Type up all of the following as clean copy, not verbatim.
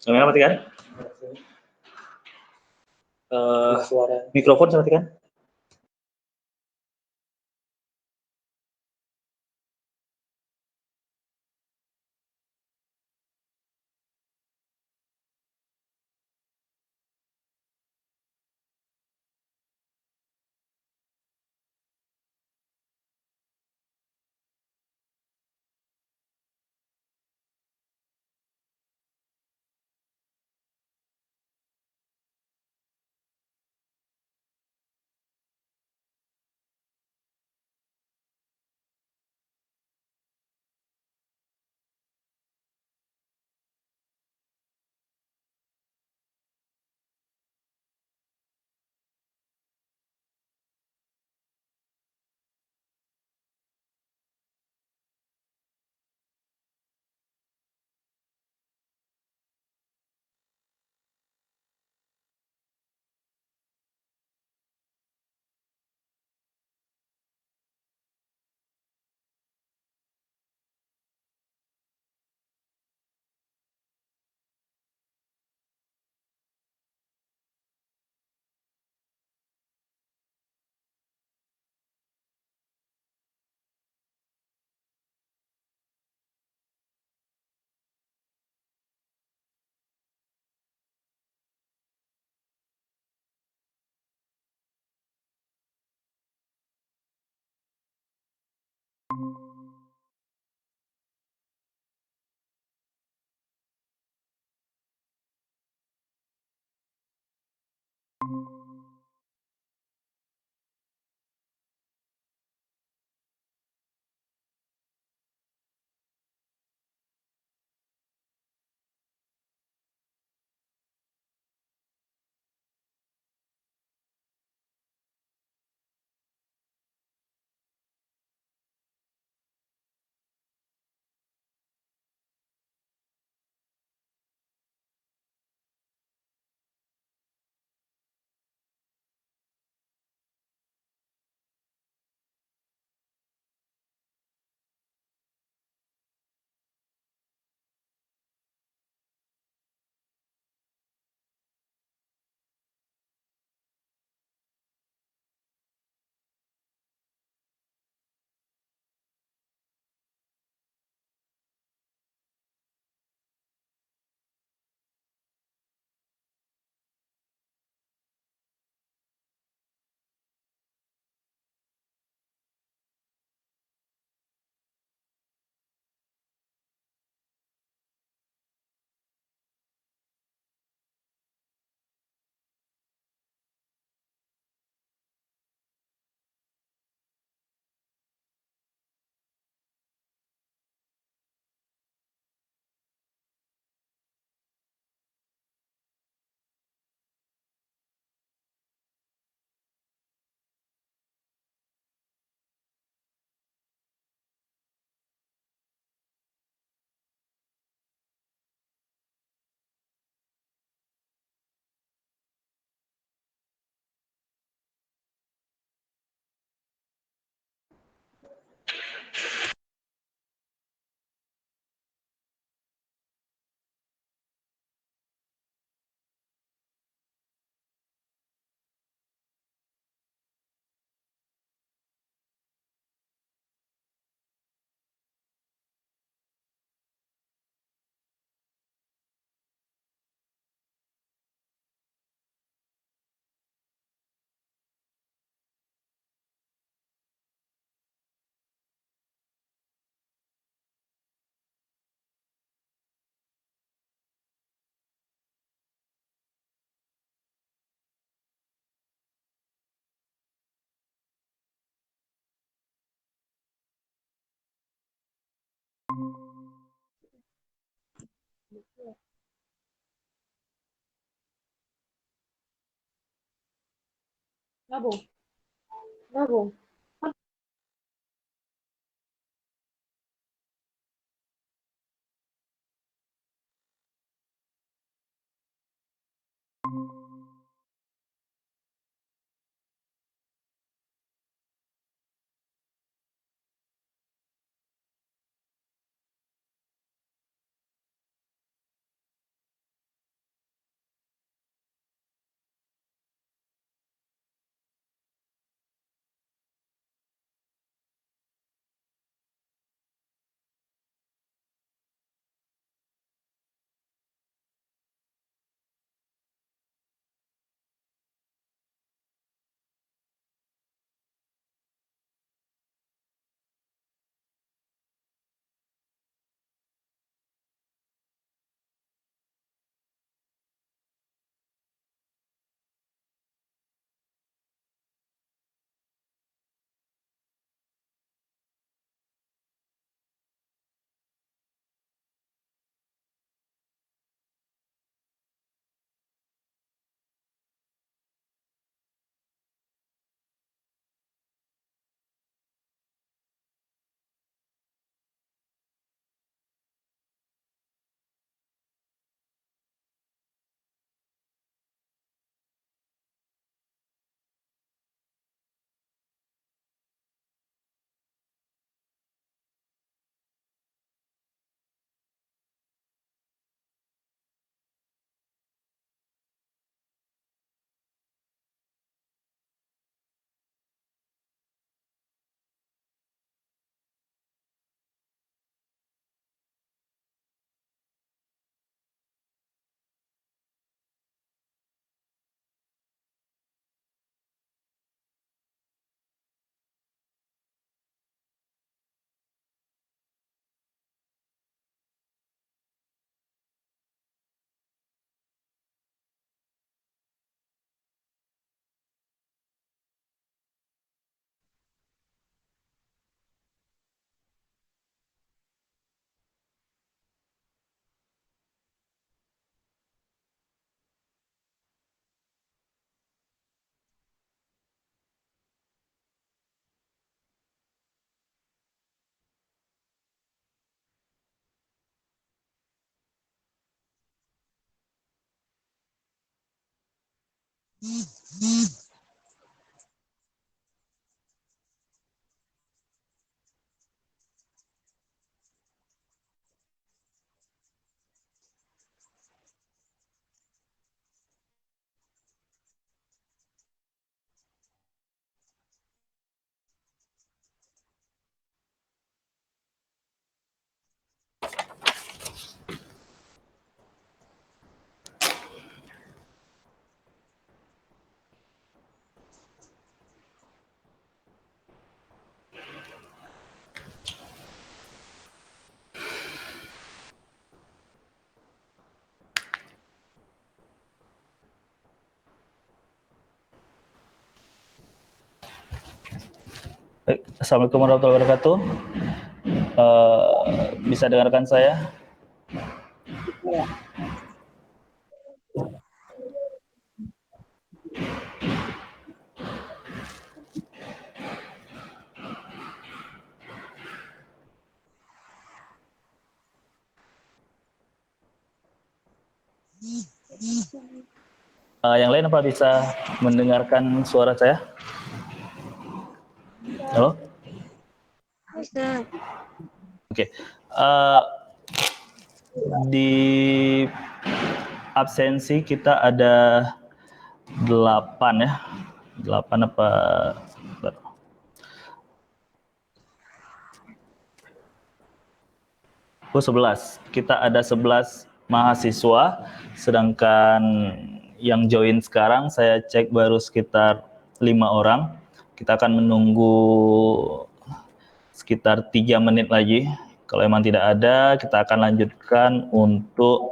Kamera matikan. Mikrofon saya matikan. Gabung. Gabung. Baik, Assalamualaikum warahmatullahi wabarakatuh. Bisa dengarkan saya? Yang lain apa bisa mendengarkan suara saya? Halo? Bisa. Oke. Di absensi kita ada 8 ya. 8 apa? 11. Kita ada 11 mahasiswa, sedangkan yang join sekarang saya cek baru sekitar 5 orang. Kita akan menunggu sekitar 3 menit lagi. Kalau memang tidak ada, kita akan lanjutkan untuk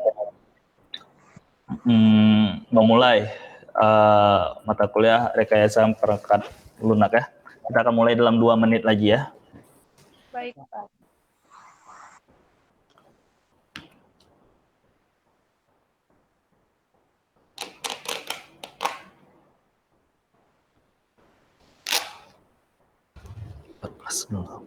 memulai mata kuliah rekayasa perangkat lunak ya. Kita akan mulai dalam 2 menit lagi ya. Baik, Pak. 14 dulu.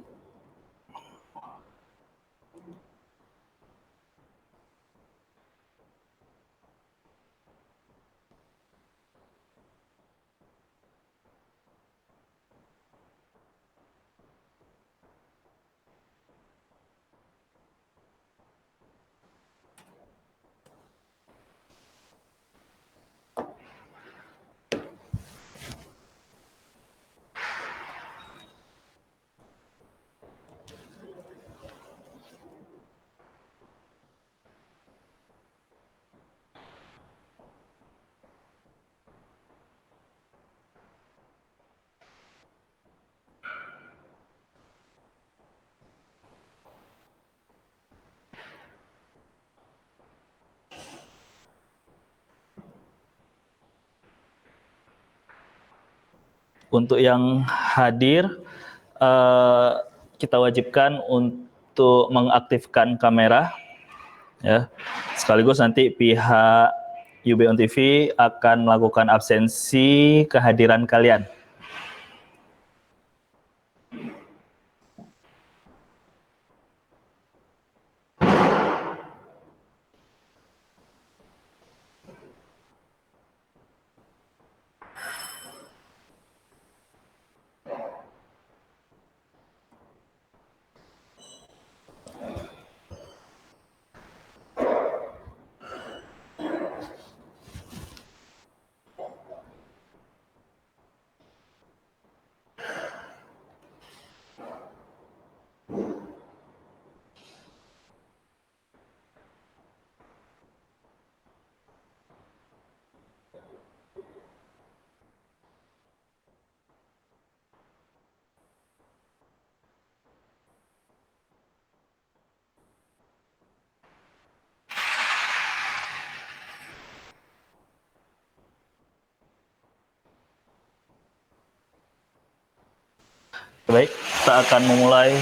Untuk yang hadir, kita wajibkan untuk mengaktifkan kamera, ya. Sekaligus nanti pihak UB On TV akan melakukan absensi kehadiran kalian. Baik, kita akan memulai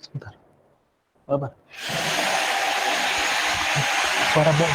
sebentar. Apa? Suara bom.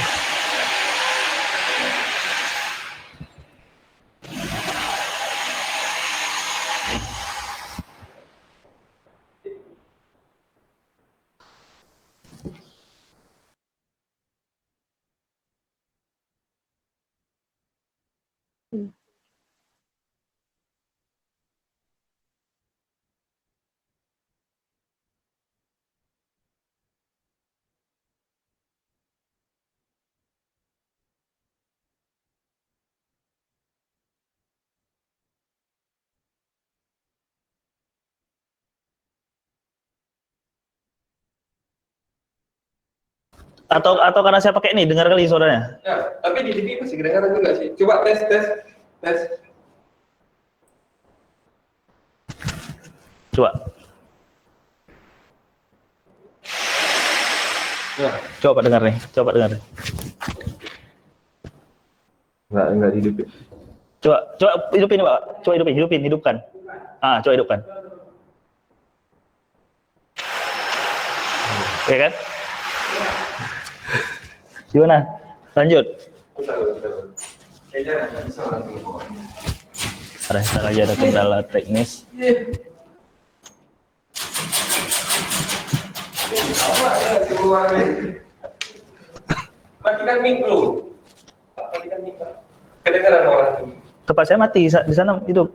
Atau karena saya pakai ini dengar kali suaranya. Ya, tapi di TV masih kedengaran juga sih. Coba tes. Coba. Ya. Coba dengar nih. Coba dengar nih. Enggak hidupin. Coba hidupin, Pak. Coba hidupkan. Coba hidupkan. Oke kan? Gimana? Lanjut. Rasa aja ada kendala teknis. Matikan mic lu. Kedengaran orang. Tempat saya mati, di sana hidup.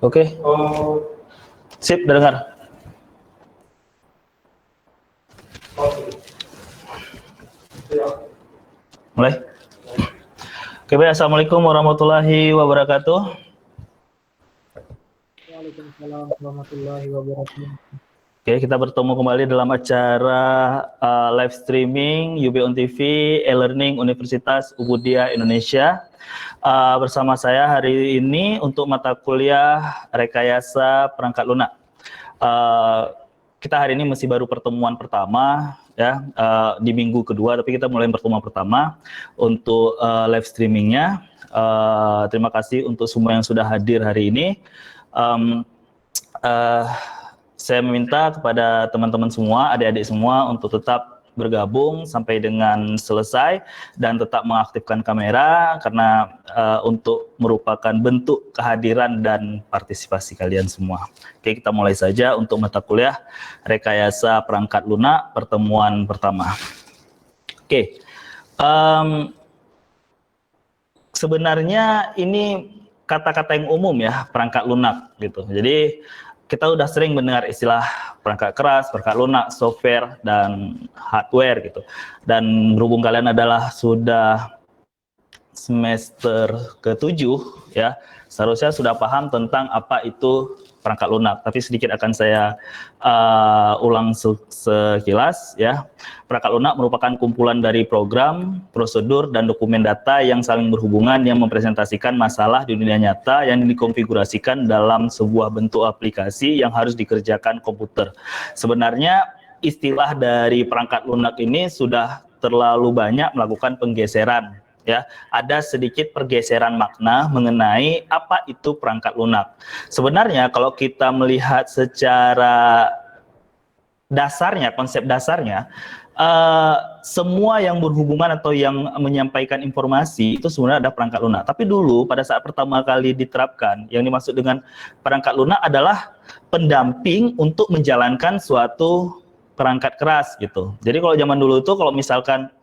Oke, Oh, sip, udah dengar. oke. Ya. Mulai. Oke, baik. Assalamualaikum warahmatullahi wabarakatuh. Waalaikumsalam warahmatullahi wabarakatuh. Oke, kita bertemu kembali dalam acara live streaming UB On TV e-learning Universitas Ubudiyah Indonesia. Bersama saya hari ini untuk mata kuliah rekayasa perangkat lunak. Kita hari ini masih baru pertemuan pertama ya, di minggu kedua, tapi kita mulai pertemuan pertama untuk live streamingnya. Terima kasih untuk semua yang sudah hadir hari ini. Saya meminta kepada teman-teman semua, adik-adik semua untuk tetap bergabung sampai dengan selesai dan tetap mengaktifkan kamera karena untuk merupakan bentuk kehadiran dan partisipasi kalian semua. Oke, kita mulai saja untuk mata kuliah rekayasa perangkat lunak pertemuan pertama. Oke, sebenarnya ini kata-kata yang umum ya, perangkat lunak gitu. Jadi kita udah sering mendengar istilah perangkat keras, perangkat lunak, software, dan hardware gitu. Dan berhubung kalian adalah sudah semester ke-7 ya, seharusnya sudah paham tentang apa itu perangkat lunak. Tapi sedikit akan saya ulang sekilas ya. Perangkat lunak merupakan kumpulan dari program, prosedur, dan dokumen data yang saling berhubungan yang mempresentasikan masalah di dunia nyata yang dikonfigurasikan dalam sebuah bentuk aplikasi yang harus dikerjakan komputer. Sebenarnya istilah dari perangkat lunak ini sudah terlalu banyak melakukan penggeseran. Ya, ada sedikit pergeseran makna mengenai apa itu perangkat lunak. Sebenarnya kalau kita melihat secara dasarnya, konsep dasarnya, semua yang berhubungan atau yang menyampaikan informasi itu sebenarnya ada perangkat lunak. Tapi dulu pada saat pertama kali diterapkan, yang dimaksud dengan perangkat lunak adalah pendamping untuk menjalankan suatu perangkat keras gitu. Jadi kalau zaman dulu itu kalau misalkan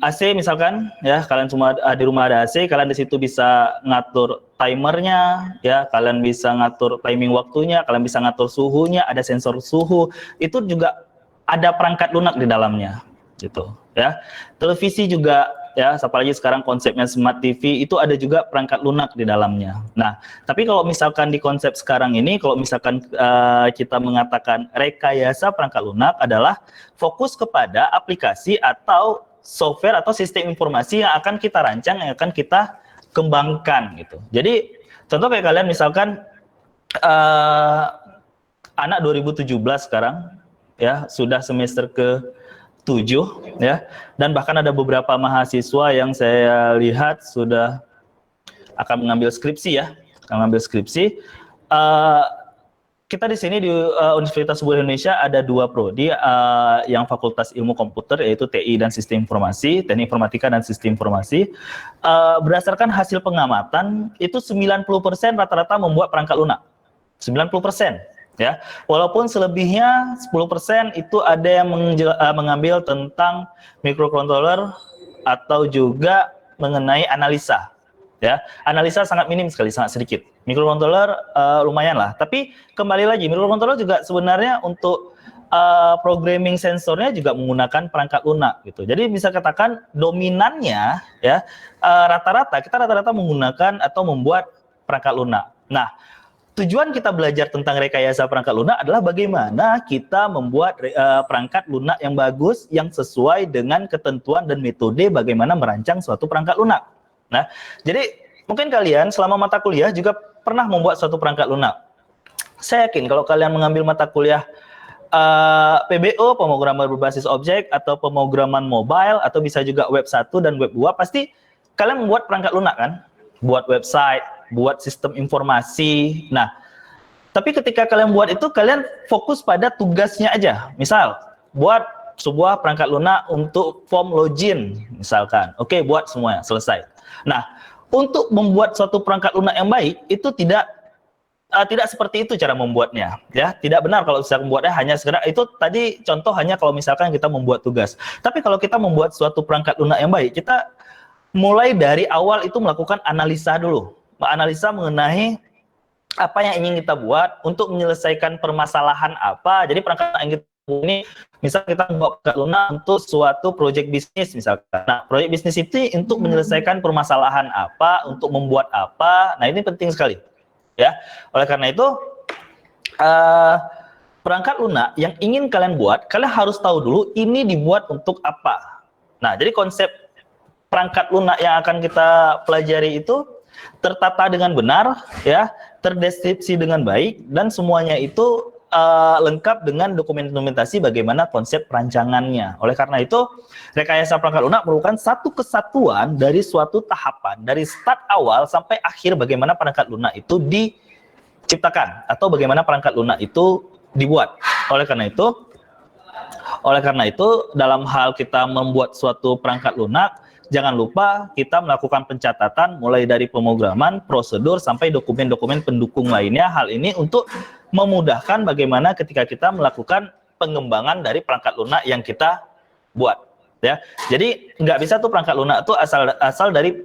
AC misalkan ya, kalian semua di rumah ada AC, kalian di situ bisa ngatur timernya ya, kalian bisa ngatur timing waktunya, kalian bisa ngatur suhunya, ada sensor suhu, itu juga ada perangkat lunak di dalamnya gitu ya. Televisi juga ya, apalagi sekarang konsepnya smart TV, itu ada juga perangkat lunak di dalamnya. Nah, tapi kalau misalkan di konsep sekarang ini, kalau misalkan kita mengatakan rekayasa perangkat lunak adalah fokus kepada aplikasi atau software atau sistem informasi yang akan kita rancang, yang akan kita kembangkan gitu. Jadi contoh kayak kalian misalkan anak 2017 sekarang ya, sudah semester ke-7 ya, dan bahkan ada beberapa mahasiswa yang saya lihat sudah akan mengambil skripsi ya, kita di sini di Universitas Ubudiyah Indonesia ada dua prodi yang Fakultas Ilmu Komputer, yaitu TI dan Sistem Informasi, Teknik Informatika dan Sistem Informasi. Berdasarkan hasil pengamatan, itu 90% rata-rata membuat perangkat lunak. 90% ya. Walaupun selebihnya 10% itu ada yang mengambil tentang microcontroller atau juga mengenai analisa. Ya, analisa sangat minim sekali, sangat sedikit. Microcontroller lumayan lah. Tapi kembali lagi, microcontroller juga sebenarnya untuk programming sensornya juga menggunakan perangkat lunak gitu. Jadi bisa katakan dominannya ya, rata-rata menggunakan atau membuat perangkat lunak. Nah, tujuan kita belajar tentang rekayasa perangkat lunak adalah bagaimana kita membuat perangkat lunak yang bagus, yang sesuai dengan ketentuan dan metode bagaimana merancang suatu perangkat lunak. Nah, jadi mungkin kalian selama mata kuliah juga pernah membuat suatu perangkat lunak. Saya yakin kalau kalian mengambil mata kuliah PBO, pemrograman berbasis objek, atau pemrograman mobile, atau bisa juga web 1 dan web 2, pasti kalian membuat perangkat lunak kan? Buat website, buat sistem informasi. Nah, tapi ketika kalian buat itu, kalian fokus pada tugasnya aja. Misal, buat sebuah perangkat lunak untuk form login, misalkan. Oke, buat semuanya, selesai. Nah, untuk membuat suatu perangkat lunak yang baik, itu tidak seperti itu cara membuatnya, ya. Tidak benar kalau bisa membuatnya hanya sekedar, itu tadi contoh hanya kalau misalkan kita membuat tugas. Tapi kalau kita membuat suatu perangkat lunak yang baik, kita mulai dari awal itu melakukan analisa dulu. menganalisa mengenai apa yang ingin kita buat untuk menyelesaikan permasalahan apa. Jadi perangkat lunak yang kita buat ini, misal kita membuat perangkat lunak untuk suatu proyek bisnis misalkan. Nah, proyek bisnis itu untuk menyelesaikan permasalahan apa, untuk membuat apa. Nah, ini penting sekali. Ya, oleh karena itu perangkat lunak yang ingin kalian buat, kalian harus tahu dulu ini dibuat untuk apa. Nah, jadi konsep perangkat lunak yang akan kita pelajari itu tertata dengan benar, ya, terdeskripsi dengan baik, dan semuanya itu lengkap dengan dokumentasi bagaimana konsep perancangannya. Oleh karena itu, rekayasa perangkat lunak merupakan satu kesatuan dari suatu tahapan, dari start awal sampai akhir bagaimana perangkat lunak itu diciptakan atau bagaimana perangkat lunak itu dibuat. Oleh karena itu, dalam hal kita membuat suatu perangkat lunak, jangan lupa kita melakukan pencatatan mulai dari pemrograman, prosedur, sampai dokumen-dokumen pendukung lainnya. Hal ini untuk memudahkan bagaimana ketika kita melakukan pengembangan dari perangkat lunak yang kita buat. Ya, jadi nggak bisa tuh perangkat lunak itu asal dari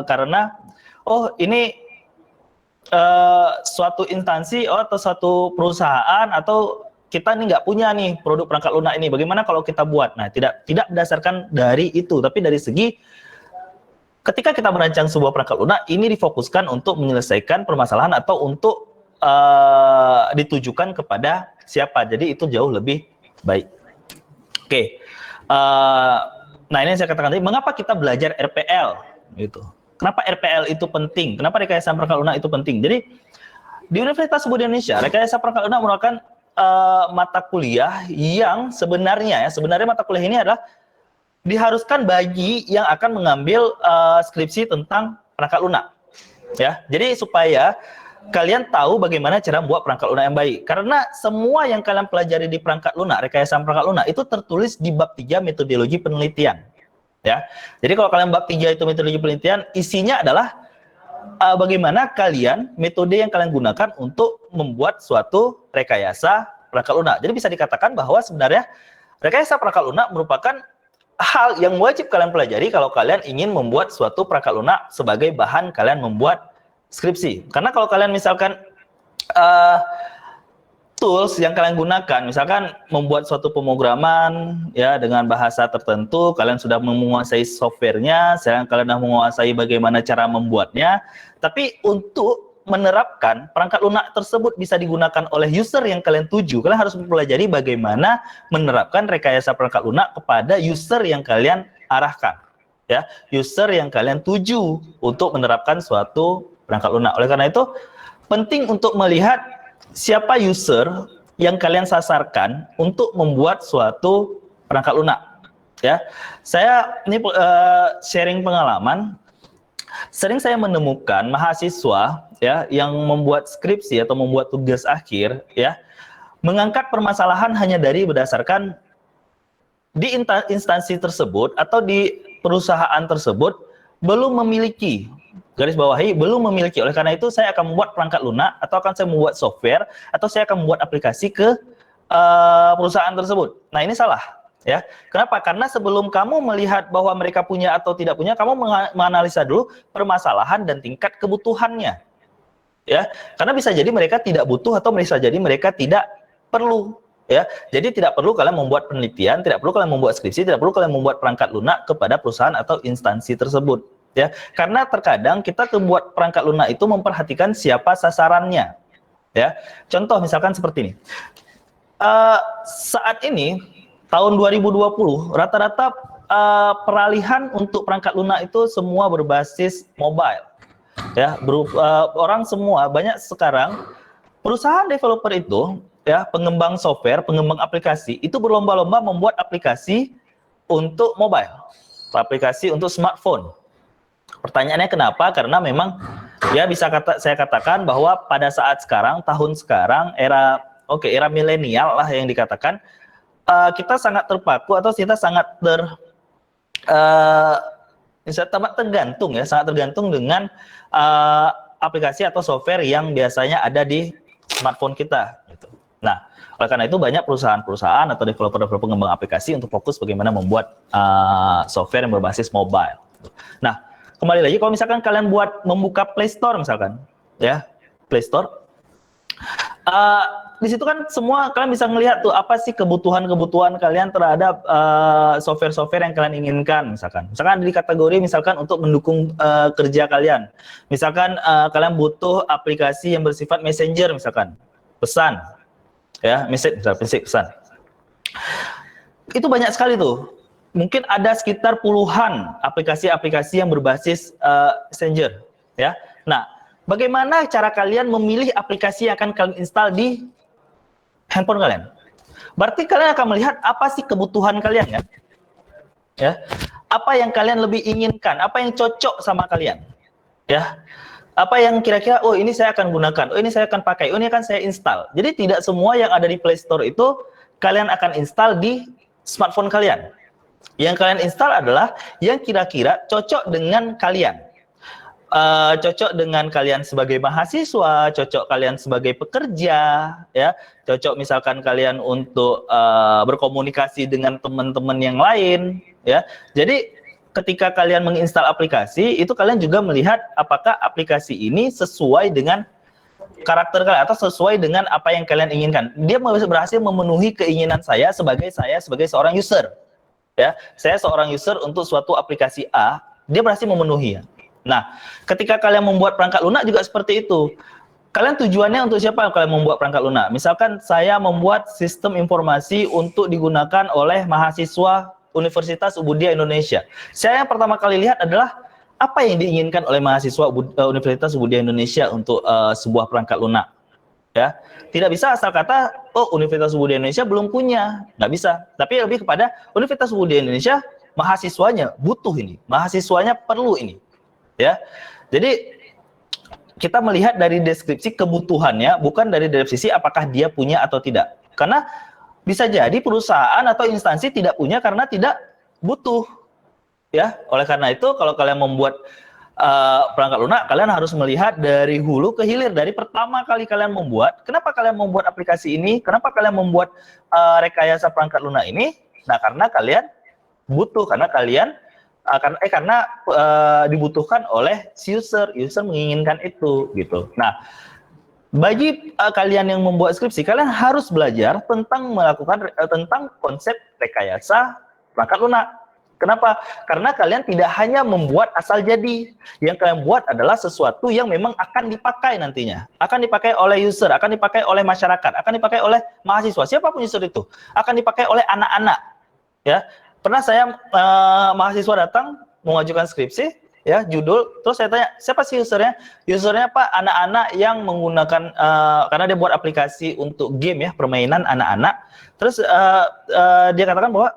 karena ini suatu instansi atau suatu perusahaan atau kita nih nggak punya nih produk perangkat lunak ini, bagaimana kalau kita buat? Nah, tidak berdasarkan dari itu, tapi dari segi ketika kita merancang sebuah perangkat lunak, ini difokuskan untuk menyelesaikan permasalahan atau untuk ditujukan kepada siapa. Jadi itu jauh lebih baik. Oke. Nah, ini yang saya katakan tadi, mengapa kita belajar RPL gitu. Kenapa RPL itu penting? Kenapa rekayasa perangkat lunak itu penting? Jadi di Universitas Sebuah Indonesia, rekayasa perangkat lunak merupakan mata kuliah yang sebenarnya mata kuliah ini adalah diharuskan bagi yang akan mengambil skripsi tentang perangkat lunak. Ya, jadi supaya kalian tahu bagaimana cara membuat perangkat lunak yang baik. Karena semua yang kalian pelajari di perangkat lunak, rekayasa perangkat lunak itu tertulis di bab 3 metodologi penelitian. Ya. Jadi kalau kalian bab 3 itu metodologi penelitian, isinya adalah bagaimana metode yang kalian gunakan untuk membuat suatu rekayasa perangkat lunak. Jadi bisa dikatakan bahwa sebenarnya rekayasa perangkat lunak merupakan hal yang wajib kalian pelajari kalau kalian ingin membuat suatu perangkat lunak sebagai bahan kalian membuat skripsi. Karena kalau kalian misalkan tools yang kalian gunakan, misalkan membuat suatu pemrograman ya dengan bahasa tertentu, kalian sudah menguasai softwarenya, kalian sudah menguasai bagaimana cara membuatnya, tapi untuk menerapkan perangkat lunak tersebut bisa digunakan oleh user yang kalian tuju, kalian harus mempelajari bagaimana menerapkan rekayasa perangkat lunak kepada user yang kalian arahkan, ya, user yang kalian tuju untuk menerapkan suatu perangkat lunak. Oleh karena itu penting untuk melihat siapa user yang kalian sasarkan untuk membuat suatu perangkat lunak. Ya, saya ini sharing pengalaman. Sering saya menemukan mahasiswa ya yang membuat skripsi atau membuat tugas akhir ya mengangkat permasalahan hanya dari berdasarkan di instansi tersebut atau di perusahaan tersebut belum memiliki, garis bawahi, belum memiliki. Oleh karena itu saya akan membuat perangkat lunak atau akan saya membuat software atau saya akan membuat aplikasi ke perusahaan tersebut. Nah, ini salah. Ya, kenapa? Karena sebelum kamu melihat bahwa mereka punya atau tidak punya, kamu menganalisa dulu permasalahan dan tingkat kebutuhannya. Ya, karena bisa jadi mereka tidak butuh atau bisa jadi mereka tidak perlu. Ya, jadi tidak perlu kalian membuat penelitian, tidak perlu kalian membuat skripsi, tidak perlu kalian membuat perangkat lunak kepada perusahaan atau instansi tersebut. Ya, karena terkadang kita membuat perangkat lunak itu memperhatikan siapa sasarannya. Ya, contoh misalkan seperti ini. Saat ini tahun 2020 rata-rata peralihan untuk perangkat lunak itu semua berbasis mobile. Ya, orang semua banyak sekarang perusahaan developer itu ya, pengembang software, pengembang aplikasi itu berlomba-lomba membuat aplikasi untuk mobile, aplikasi untuk smartphone. Pertanyaannya kenapa? Karena memang ya saya katakan bahwa pada saat sekarang, tahun sekarang, era milenial lah yang dikatakan, kita sangat terpaku atau kita sangat tergantung ya, sangat tergantung dengan aplikasi atau software yang biasanya ada di smartphone kita. Gitu. Nah, oleh karena itu banyak perusahaan-perusahaan atau developer pengembang aplikasi untuk fokus bagaimana membuat software yang berbasis mobile. Nah, kembali lagi kalau misalkan kalian membuka Play Store misalkan, ya Play Store, di situ kan semua kalian bisa ngelihat tuh apa sih kebutuhan kalian terhadap software-software yang kalian inginkan. Misalkan ada di kategori misalkan untuk mendukung kerja kalian. Misalkan kalian butuh aplikasi yang bersifat messenger misalkan, pesan, ya pesan. Itu banyak sekali tuh. Mungkin ada sekitar puluhan aplikasi-aplikasi yang berbasis messenger, ya. Nah, bagaimana cara kalian memilih aplikasi yang akan kalian install di handphone kalian? Berarti kalian akan melihat apa sih kebutuhan kalian kan? Ya. Apa yang kalian lebih inginkan? Apa yang cocok sama kalian? Ya. Apa yang kira-kira oh ini saya akan gunakan, oh ini saya akan pakai, oh ini akan saya install. Jadi tidak semua yang ada di Play Store itu kalian akan install di smartphone kalian. Yang kalian install adalah yang kira-kira cocok dengan kalian. Cocok dengan kalian sebagai mahasiswa, cocok kalian sebagai pekerja, ya, cocok misalkan kalian untuk berkomunikasi dengan teman-teman yang lain, ya. Jadi ketika kalian menginstal aplikasi, itu kalian juga melihat apakah aplikasi ini sesuai dengan karakter kalian atau sesuai dengan apa yang kalian inginkan. Dia berhasil memenuhi keinginan saya sebagai seorang user, ya. Saya seorang user untuk suatu aplikasi A, dia berhasil memenuhi. Nah, ketika kalian membuat perangkat lunak juga seperti itu. Kalian tujuannya untuk siapa kalian membuat perangkat lunak? Misalkan saya membuat sistem informasi untuk digunakan oleh mahasiswa Universitas Ubudiyah Indonesia. Saya yang pertama kali lihat adalah apa yang diinginkan oleh mahasiswa Universitas Ubudiyah Indonesia untuk sebuah perangkat lunak. Ya, tidak bisa asal kata, oh Universitas Ubudiyah Indonesia belum punya, nggak bisa. Tapi lebih kepada Universitas Ubudiyah Indonesia, mahasiswanya butuh ini, mahasiswanya perlu ini. Ya, jadi kita melihat dari deskripsi kebutuhannya, bukan dari deskripsi apakah dia punya atau tidak. Karena bisa jadi perusahaan atau instansi tidak punya karena tidak butuh. Ya, oleh karena itu kalau kalian membuat perangkat lunak, kalian harus melihat dari hulu ke hilir, dari pertama kali kalian membuat. Kenapa kalian membuat aplikasi ini? Kenapa kalian membuat rekayasa perangkat lunak ini? Nah, karena kalian butuh, karena kalian karena dibutuhkan oleh user menginginkan itu gitu. Nah, bagi kalian yang membuat skripsi, kalian harus belajar tentang konsep rekayasa perangkat lunak. Kenapa? Karena kalian tidak hanya membuat asal jadi. Yang kalian buat adalah sesuatu yang memang akan dipakai nantinya. Akan dipakai oleh user, akan dipakai oleh masyarakat, akan dipakai oleh mahasiswa. Siapapun user itu. Akan dipakai oleh anak-anak. Ya. Pernah saya mahasiswa datang mengajukan skripsi, ya judul, terus saya tanya siapa sih usernya? Usernya Pak anak-anak yang menggunakan karena dia buat aplikasi untuk game ya, permainan anak-anak. Terus dia katakan bahwa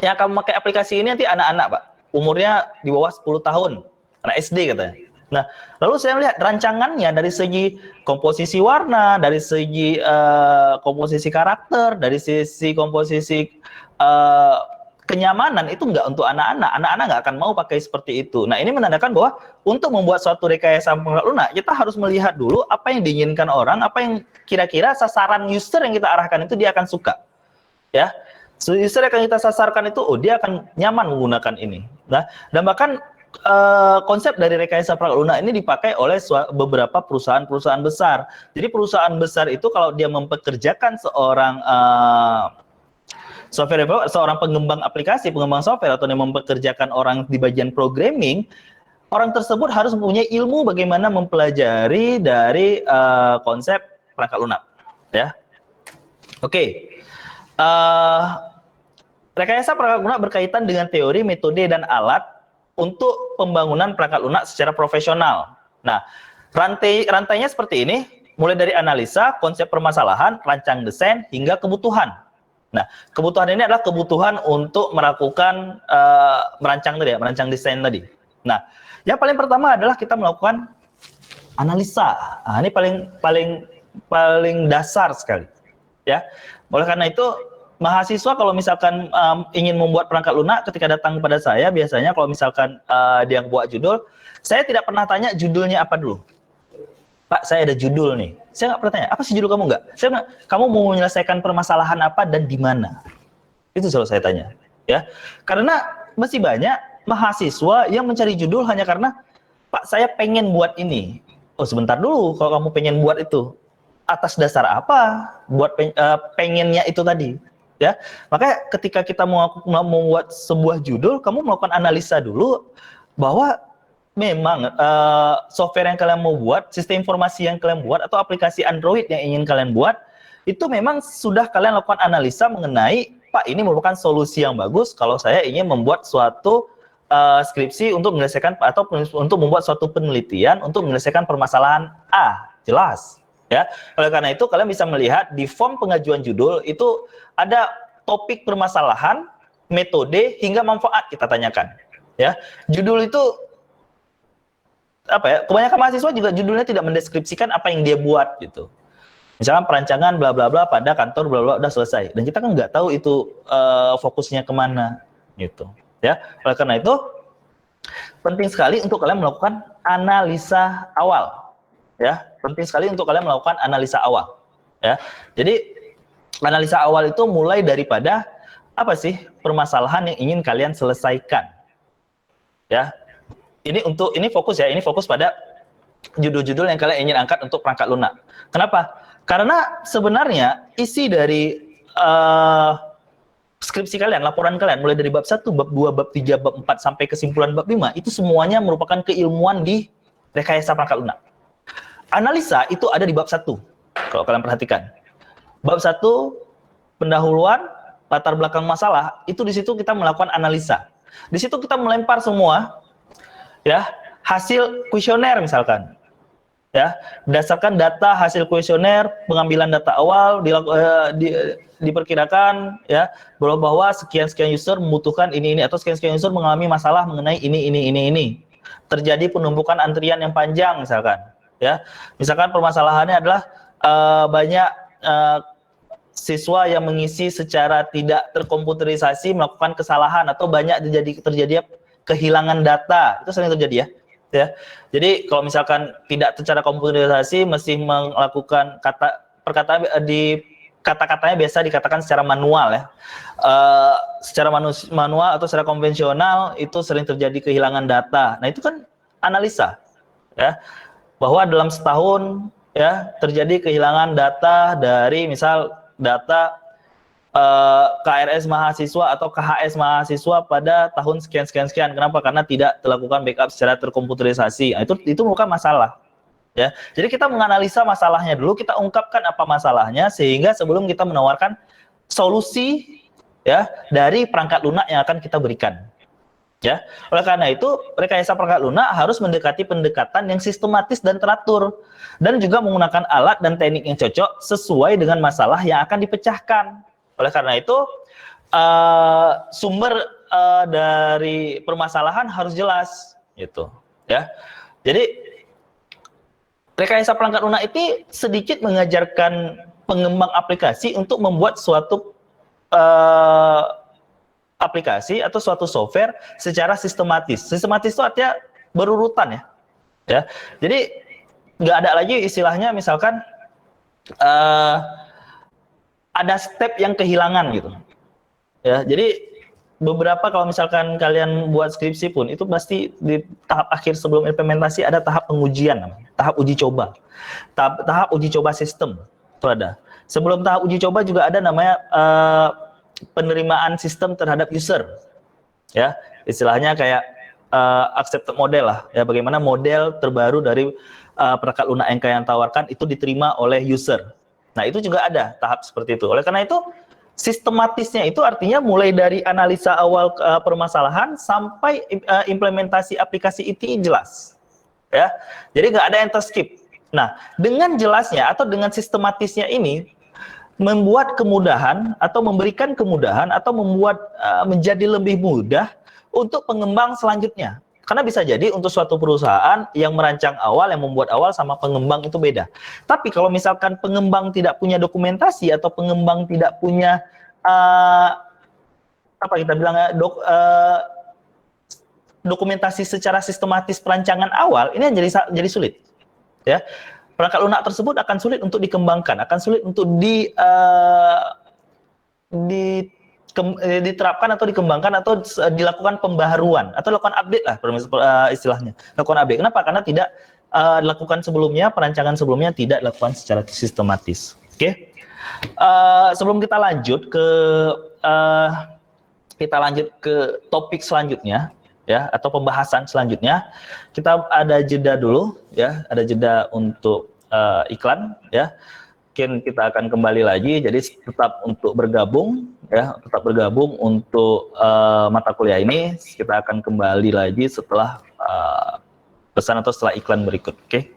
yang akan memakai aplikasi ini nanti anak-anak Pak, umurnya di bawah 10 tahun, anak SD katanya. Nah, lalu saya melihat rancangannya dari segi komposisi warna, dari segi komposisi karakter, dari sisi komposisi kenyamanan itu enggak untuk anak-anak. Anak-anak nggak akan mau pakai seperti itu. Nah, ini menandakan bahwa untuk membuat suatu rekayasa perangkat lunak, kita harus melihat dulu apa yang diinginkan orang, apa yang kira-kira sasaran user yang kita arahkan itu dia akan suka. Ya. User yang akan kita sasarkan itu, oh dia akan nyaman menggunakan ini. Nah, dan bahkan konsep dari rekayasa perangkat lunak ini dipakai oleh beberapa perusahaan-perusahaan besar. Jadi perusahaan besar itu kalau dia mempekerjakan seorang software developer, seorang pengembang aplikasi, pengembang software, atau yang mempekerjakan orang di bagian programming, orang tersebut harus mempunyai ilmu bagaimana mempelajari dari konsep perangkat lunak. Ya, oke. Rekayasa perangkat lunak berkaitan dengan teori, metode, dan alat untuk pembangunan perangkat lunak secara profesional. Nah, rantainya seperti ini, mulai dari analisa, konsep permasalahan, rancang desain, hingga kebutuhan. Nah, kebutuhan ini adalah kebutuhan untuk melakukan merancang desain tadi. Nah, yang paling pertama adalah kita melakukan analisa. Nah, ini paling dasar sekali, ya. Oleh karena itu, mahasiswa kalau misalkan ingin membuat perangkat lunak, ketika datang kepada saya, biasanya kalau misalkan dia buat judul, saya tidak pernah tanya judulnya apa dulu. Pak, saya ada judul nih. Saya nggak pernah tanya, apa sih judul kamu nggak? Kamu mau menyelesaikan permasalahan apa dan di mana? Itu selalu saya tanya. Ya, karena masih banyak mahasiswa yang mencari judul hanya karena Pak saya pengen buat ini. Oh sebentar dulu, kalau kamu pengen buat itu atas dasar apa buat pengennya itu tadi, ya? Makanya ketika kita mau membuat sebuah judul, kamu melakukan analisa dulu bahwa memang software yang kalian mau buat, sistem informasi yang kalian buat, atau aplikasi Android yang ingin kalian buat, itu memang sudah kalian lakukan analisa mengenai, Pak ini merupakan solusi yang bagus kalau saya ingin membuat suatu skripsi untuk menyelesaikan atau untuk membuat suatu penelitian untuk menyelesaikan permasalahan A, jelas. Ya, oleh karena itu kalian bisa melihat di form pengajuan judul itu ada topik permasalahan, metode hingga manfaat kita tanyakan. Ya, judul itu apa ya? Kebanyakan mahasiswa juga judulnya tidak mendeskripsikan apa yang dia buat gitu. Misalkan perancangan bla bla bla pada kantor bla bla udah selesai dan kita kan nggak tahu itu fokusnya kemana gitu. Ya, oleh karena itu penting sekali untuk kalian melakukan analisa awal. Ya, penting sekali untuk kalian melakukan analisa awal. Ya, jadi analisa awal itu mulai daripada apa sih permasalahan yang ingin kalian selesaikan. Ya, ini fokus ya, ini fokus pada judul-judul yang kalian ingin angkat untuk perangkat lunak. Kenapa? Karena sebenarnya isi dari skripsi kalian, laporan kalian, mulai dari bab 1, bab 2, bab 3, bab 4, sampai kesimpulan bab 5, itu semuanya merupakan keilmuan di rekayasa perangkat lunak. Analisa itu ada di bab 1, kalau kalian perhatikan. Bab 1, pendahuluan, latar belakang masalah, itu di situ kita melakukan analisa. Di situ kita melempar semua, ya, hasil kuesioner misalkan. Ya, berdasarkan data hasil kuesioner, pengambilan data awal diperkirakan ya bahwa sekian user membutuhkan ini atau sekian user mengalami masalah mengenai ini. Terjadi penumpukan antrian yang panjang misalkan, ya. Misalkan permasalahannya adalah banyak siswa yang mengisi secara tidak terkomputerisasi melakukan kesalahan atau banyak terjadi kehilangan data. Itu sering terjadi ya. Ya. Jadi kalau misalkan tidak secara komputerisasi masih melakukan kata-katanya biasa dikatakan secara manual ya. Secara manual atau secara konvensional itu sering terjadi kehilangan data. Nah, itu kan analisa ya. Bahwa dalam setahun ya terjadi kehilangan data dari misal data KRS mahasiswa atau KHS mahasiswa pada tahun sekian. Kenapa? Karena tidak dilakukan backup secara terkomputerisasi. Nah, itu bukan masalah. Ya. Jadi kita menganalisa masalahnya dulu, kita ungkapkan apa masalahnya sehingga sebelum kita menawarkan solusi ya dari perangkat lunak yang akan kita berikan. Ya. Oleh karena itu, rekayasa perangkat lunak harus mendekati pendekatan yang sistematis dan teratur dan juga menggunakan alat dan teknik yang cocok sesuai dengan masalah yang akan dipecahkan. Oleh karena itu, sumber dari permasalahan harus jelas, gitu, ya. Jadi rekayasa perangkat lunak itu sedikit mengajarkan pengembang aplikasi untuk membuat suatu aplikasi atau suatu software secara sistematis. Sistematis itu artinya berurutan ya. Ya. Jadi nggak ada lagi istilahnya misalkan ada step yang kehilangan gitu. Ya, jadi beberapa kalau misalkan kalian buat skripsi pun itu pasti di tahap akhir sebelum implementasi ada tahap pengujian, tahap uji coba. Tahap uji coba sistem itu ada. Sebelum tahap uji coba juga ada namanya penerimaan sistem terhadap user. Ya, istilahnya kayak accepted model lah. Ya, bagaimana model terbaru dari perangkat lunak yang kalian tawarkan itu diterima oleh user. Nah, itu juga ada tahap seperti itu. Oleh karena itu, sistematisnya itu artinya mulai dari analisa awal permasalahan sampai implementasi aplikasi itu jelas. Ya. Jadi nggak ada yang terskip. Nah, dengan jelasnya atau dengan sistematisnya ini membuat kemudahan atau memberikan kemudahan atau membuat menjadi lebih mudah untuk pengembang selanjutnya. Karena bisa jadi untuk suatu perusahaan yang merancang awal, yang membuat awal sama pengembang itu beda. Tapi kalau misalkan pengembang tidak punya dokumentasi atau pengembang tidak punya apa kita bilang dokumentasi secara sistematis perancangan awal, ini yang jadi sulit. Ya, perangkat lunak tersebut akan sulit untuk dikembangkan, akan sulit untuk diterapkan atau dikembangkan atau dilakukan pembaharuan atau lakukan update lah istilahnya. Lakukan update. Kenapa? Karena tidak dilakukan sebelumnya, perancangan sebelumnya tidak dilakukan secara sistematis. Oke. Sebelum uh, kita lanjut ke topik selanjutnya ya atau pembahasan selanjutnya, kita ada jeda dulu ya, ada jeda untuk iklan ya. Mungkin kita akan kembali lagi, jadi tetap untuk bergabung ya, tetap bergabung untuk mata kuliah ini. Kita akan kembali lagi setelah pesan atau setelah iklan berikut. Oke.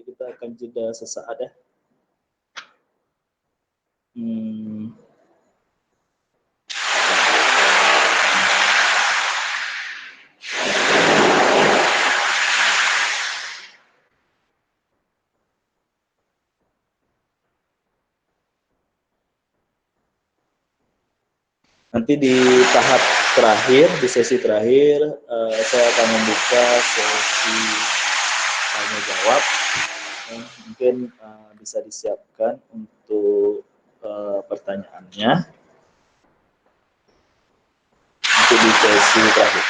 Kita akan jeda sesaat ya. Nanti di tahap terakhir, di sesi terakhir, saya akan membuka sesi tanya jawab. Mungkin bisa disiapkan untuk pertanyaannya untuk di sesi terakhir.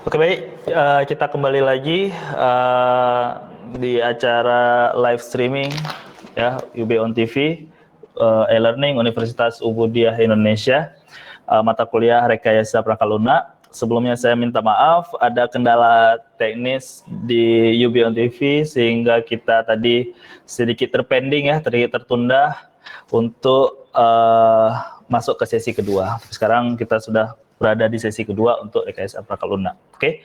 Oke baik, kita kembali lagi di acara live streaming ya UB on TV, e-learning Universitas Ubudiyah Indonesia, mata kuliah Rekayasa Perangkat Lunak. Sebelumnya saya minta maaf, ada kendala teknis di UB on TV sehingga kita tadi sedikit terpending ya, tertunda untuk masuk ke sesi kedua. Sekarang kita sudah berada di sesi kedua untuk rekayasa perangkat lunak. Oke,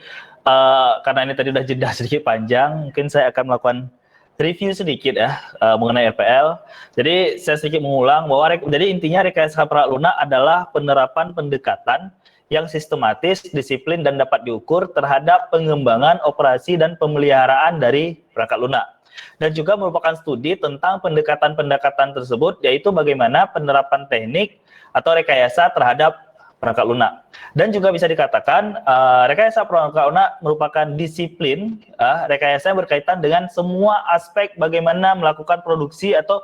karena ini tadi udah jeda sedikit panjang, mungkin saya akan melakukan review sedikit ya mengenai RPL. Jadi saya sedikit mengulang bahwa jadi intinya rekayasa perangkat lunak adalah penerapan pendekatan yang sistematis, disiplin dan dapat diukur terhadap pengembangan operasi dan pemeliharaan dari perangkat lunak. Dan juga merupakan studi tentang pendekatan-pendekatan tersebut, yaitu bagaimana penerapan teknik atau rekayasa terhadap perangkat lunak. Dan juga bisa dikatakan rekayasa perangkat lunak merupakan disiplin rekayasa yang berkaitan dengan semua aspek bagaimana melakukan produksi atau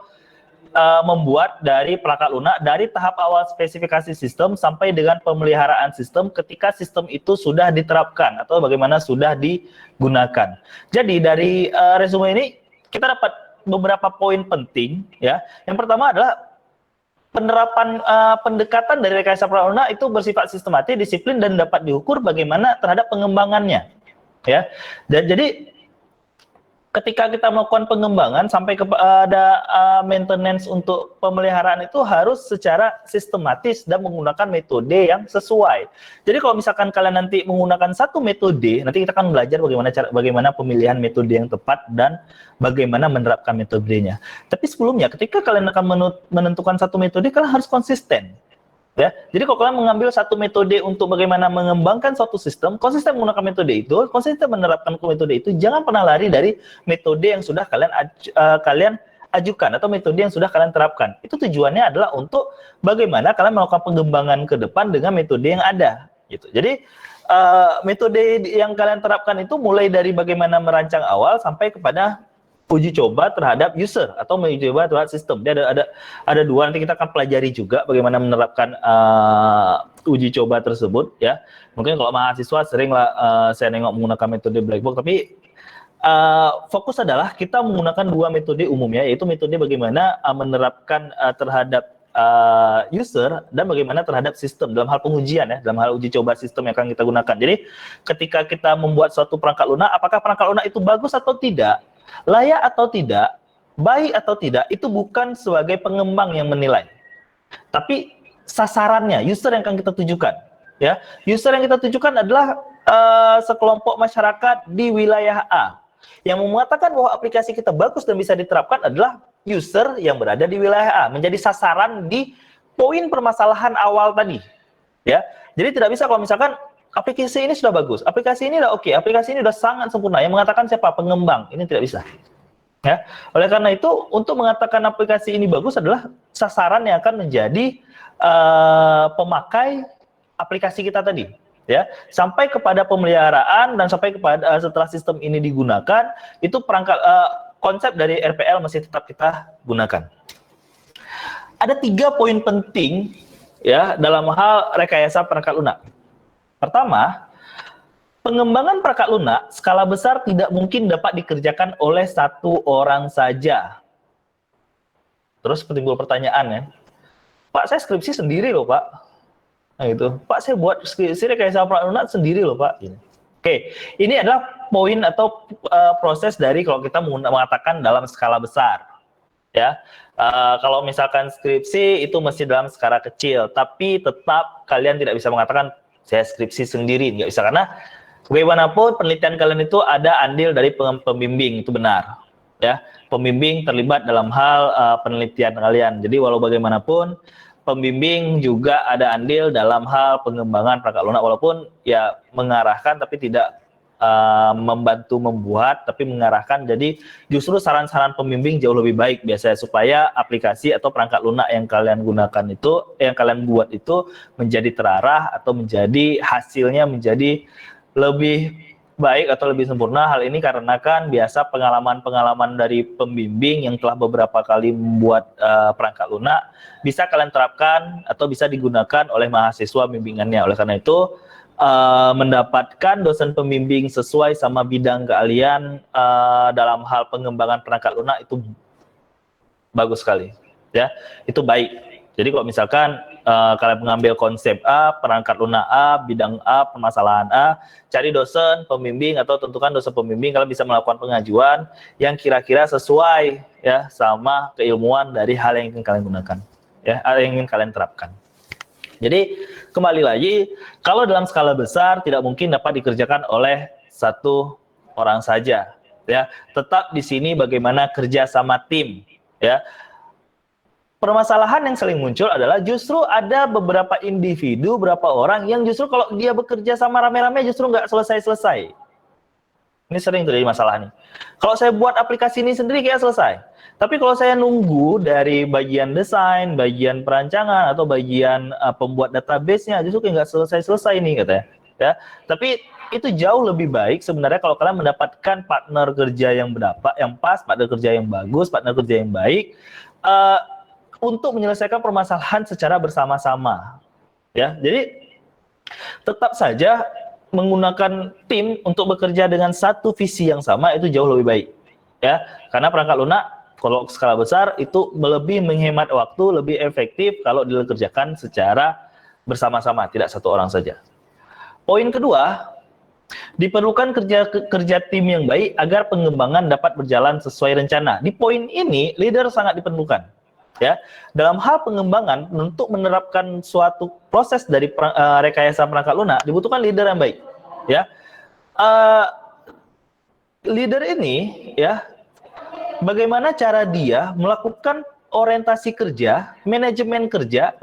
membuat dari perangkat lunak dari tahap awal spesifikasi sistem sampai dengan pemeliharaan sistem ketika sistem itu sudah diterapkan atau bagaimana sudah digunakan. Jadi dari resume ini kita dapat beberapa poin penting ya. Yang pertama adalah penerapan pendekatan dari rekayasa perangkat lunak itu bersifat sistematis, disiplin dan dapat diukur bagaimana terhadap pengembangannya ya. Dan jadi ketika kita melakukan pengembangan sampai kepada maintenance untuk pemeliharaan itu harus secara sistematis dan menggunakan metode yang sesuai. Jadi kalau misalkan kalian nanti menggunakan satu metode, nanti kita akan belajar bagaimana pemilihan metode yang tepat dan bagaimana menerapkan metodenya. Tapi sebelumnya ketika kalian akan menentukan satu metode, kalian harus konsisten. Ya, jadi kalau kalian mengambil satu metode untuk bagaimana mengembangkan suatu sistem, konsisten menggunakan metode itu, konsisten menerapkan metode itu, jangan pernah lari dari metode yang sudah kalian ajukan atau metode yang sudah kalian terapkan. Itu tujuannya adalah untuk bagaimana kalian melakukan pengembangan ke depan dengan metode yang ada. Gitu. Jadi metode yang kalian terapkan itu mulai dari bagaimana merancang awal sampai kepada uji coba terhadap user atau uji coba terhadap sistem. Dia ada dua, nanti kita akan pelajari juga bagaimana menerapkan uji coba tersebut ya. Mungkin kalau mahasiswa seringlah saya nengok menggunakan metode black box, tapi fokus adalah kita menggunakan dua metode umumnya, yaitu metode bagaimana menerapkan terhadap user dan bagaimana terhadap sistem dalam hal pengujian ya, dalam hal uji coba sistem yang akan kita gunakan. Jadi ketika kita membuat suatu perangkat lunak, apakah perangkat lunak itu bagus atau tidak, layak atau tidak, baik atau tidak, itu bukan sebagai pengembang yang menilai, tapi sasarannya, user yang akan kita tujukan. Ya, user yang kita tujukan adalah sekelompok masyarakat di wilayah A. Yang mengatakan bahwa aplikasi kita bagus dan bisa diterapkan adalah user yang berada di wilayah A, menjadi sasaran di poin permasalahan awal tadi. Ya, jadi tidak bisa kalau misalkan aplikasi ini sudah bagus, aplikasi ini sudah oke, aplikasi ini sudah sangat sempurna. Yang mengatakan siapa? Pengembang. Ini tidak bisa. Ya, oleh karena itu untuk mengatakan aplikasi ini bagus adalah sasaran yang akan menjadi pemakai aplikasi kita tadi. Ya, sampai kepada pemeliharaan dan sampai kepada setelah sistem ini digunakan, itu perangkat konsep dari RPL masih tetap kita gunakan. Ada 3 poin penting ya dalam hal rekayasa perangkat lunak. Pertama, pengembangan perangkat lunak skala besar tidak mungkin dapat dikerjakan oleh satu orang saja. Terus timbul pertanyaan ya, Pak, saya skripsi sendiri loh Pak. Nah gitu, Pak, saya buat skripsi rekayasa perangkat lunak sendiri loh Pak. Oke, ini adalah poin atau proses dari kalau kita mengatakan dalam skala besar. Ya, kalau misalkan skripsi itu masih dalam skala kecil, tapi tetap kalian tidak bisa mengatakan saya skripsi sendiri, nggak bisa, karena bagaimanapun penelitian kalian itu ada andil dari pembimbing, itu benar ya, pembimbing terlibat dalam hal penelitian kalian. Jadi walau bagaimanapun pembimbing juga ada andil dalam hal pengembangan perangkat lunak, walaupun ya mengarahkan tapi tidak membantu membuat, tapi mengarahkan. Jadi justru saran-saran pembimbing jauh lebih baik biasanya, supaya aplikasi atau perangkat lunak yang kalian gunakan itu, yang kalian buat itu menjadi terarah atau menjadi hasilnya menjadi lebih baik atau lebih sempurna. Hal ini karena kan biasa pengalaman-pengalaman dari pembimbing yang telah beberapa kali membuat perangkat lunak bisa kalian terapkan atau bisa digunakan oleh mahasiswa bimbingannya. Oleh karena itu mendapatkan dosen pembimbing sesuai sama bidang keahlian dalam hal pengembangan perangkat lunak itu bagus sekali, ya, itu baik. Jadi kalau misalkan kalian mengambil konsep A, perangkat lunak A, bidang A, permasalahan A, cari dosen pembimbing atau tentukan dosen pembimbing, kalian bisa melakukan pengajuan yang kira-kira sesuai ya sama keilmuan dari hal yang ingin kalian gunakan, ya, hal yang ingin kalian terapkan. Jadi kembali lagi, kalau dalam skala besar tidak mungkin dapat dikerjakan oleh satu orang saja, ya. Tetap di sini bagaimana kerja sama tim, ya. Permasalahan yang sering muncul adalah justru ada beberapa individu, beberapa orang yang justru kalau dia bekerja sama rame-rame justru nggak selesai-selesai. Ini sering terjadi masalah nih. Kalau saya buat aplikasi ini sendiri kayak selesai. Tapi kalau saya nunggu dari bagian desain, bagian perancangan, atau bagian pembuat database-nya, justru kayak nggak selesai-selesai nih katanya. Ya. Tapi itu jauh lebih baik sebenarnya kalau kalian mendapatkan partner kerja yang pas, partner kerja yang bagus, partner kerja yang baik, untuk menyelesaikan permasalahan secara bersama-sama. Ya, jadi tetap saja menggunakan tim untuk bekerja dengan satu visi yang sama itu jauh lebih baik. Ya, karena perangkat lunak kalau skala besar itu lebih menghemat waktu, lebih efektif kalau dikerjakan secara bersama-sama, tidak satu orang saja. Poin kedua, diperlukan kerja tim yang baik agar pengembangan dapat berjalan sesuai rencana. Di poin ini, leader sangat diperlukan. Ya, dalam hal pengembangan untuk menerapkan suatu proses dari rekayasa perangkat lunak dibutuhkan leader yang baik. Ya, leader ini, ya, bagaimana cara dia melakukan orientasi kerja, manajemen kerja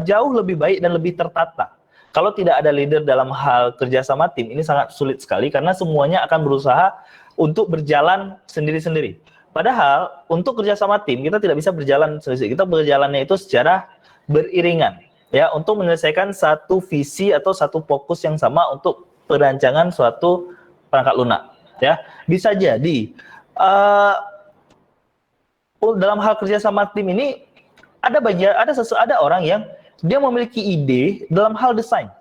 jauh lebih baik dan lebih tertata. Kalau tidak ada leader dalam hal kerja sama tim, ini sangat sulit sekali karena semuanya akan berusaha untuk berjalan sendiri-sendiri. Padahal untuk kerja sama tim kita tidak bisa berjalan sendiri. Kita berjalannya itu secara beriringan, ya, untuk menyelesaikan satu visi atau satu fokus yang sama untuk perancangan suatu perangkat lunak. Ya, bisa jadi dalam hal kerja sama tim ini ada orang yang dia memiliki ide dalam hal desain,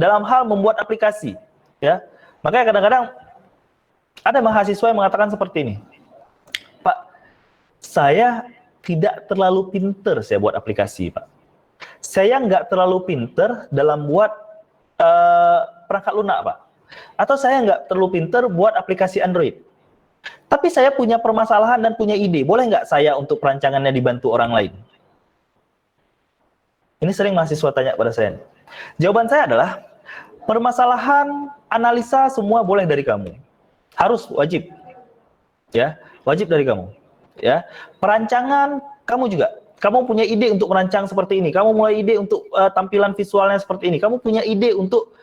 dalam hal membuat aplikasi, ya. Makanya kadang-kadang ada mahasiswa yang mengatakan seperti ini, Pak, saya tidak terlalu pinter saya buat aplikasi, Pak. Saya nggak terlalu pinter dalam buat perangkat lunak, Pak. Atau saya nggak terlalu pinter buat aplikasi Android. Tapi saya punya permasalahan dan punya ide. Boleh nggak saya untuk perancangannya dibantu orang lain? Ini sering mahasiswa tanya pada saya. Jawaban saya adalah, permasalahan analisa semua boleh dari kamu. Harus, wajib. Ya, wajib dari kamu. Ya, perancangan kamu juga. Kamu punya ide untuk merancang seperti ini. Kamu mulai ide untuk tampilan visualnya seperti ini. Kamu punya ide untuk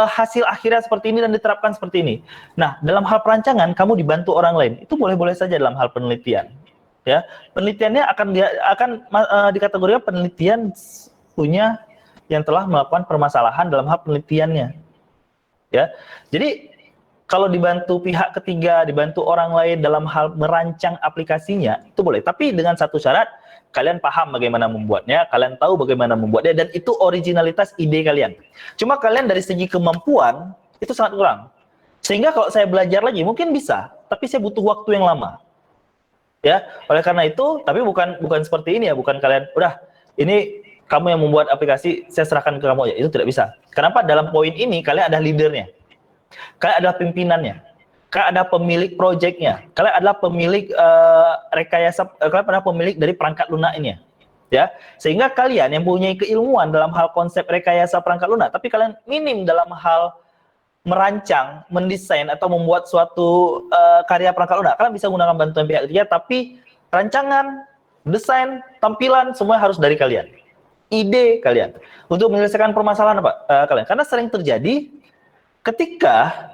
hasil akhirnya seperti ini dan diterapkan seperti ini. Nah, dalam hal perancangan kamu dibantu orang lain. Itu boleh-boleh saja dalam hal penelitian. Ya, penelitiannya akan dikategorikan penelitian punya yang telah melakukan permasalahan dalam hal penelitiannya. Ya, jadi kalau dibantu pihak ketiga, dibantu orang lain dalam hal merancang aplikasinya, itu boleh. Tapi dengan satu syarat, kalian paham bagaimana membuatnya, kalian tahu bagaimana membuatnya, dan itu originalitas ide kalian. Cuma kalian dari segi kemampuan, itu sangat kurang. Sehingga kalau saya belajar lagi, mungkin bisa, tapi saya butuh waktu yang lama. Ya, oleh karena itu, tapi bukan seperti ini ya, bukan kalian, udah, ini kamu yang membuat aplikasi, saya serahkan ke kamu aja. Itu tidak bisa. Kenapa? Dalam poin ini, kalian ada leadernya. Kalian adalah pimpinannya. Kalian ada pemilik proyeknya. Kalian adalah pemilik rekayasa, kalian adalah pemilik dari perangkat lunak ini. Ya. Sehingga kalian yang punya keilmuan dalam hal konsep rekayasa perangkat lunak, tapi kalian minim dalam hal merancang, mendesain, atau membuat suatu karya perangkat lunak, kalian bisa menggunakan bantuan pihak ketiga, tapi rancangan, desain, tampilan, semua harus dari kalian. Ide kalian. Untuk menyelesaikan permasalahan apa? Kalian. Karena sering terjadi ketika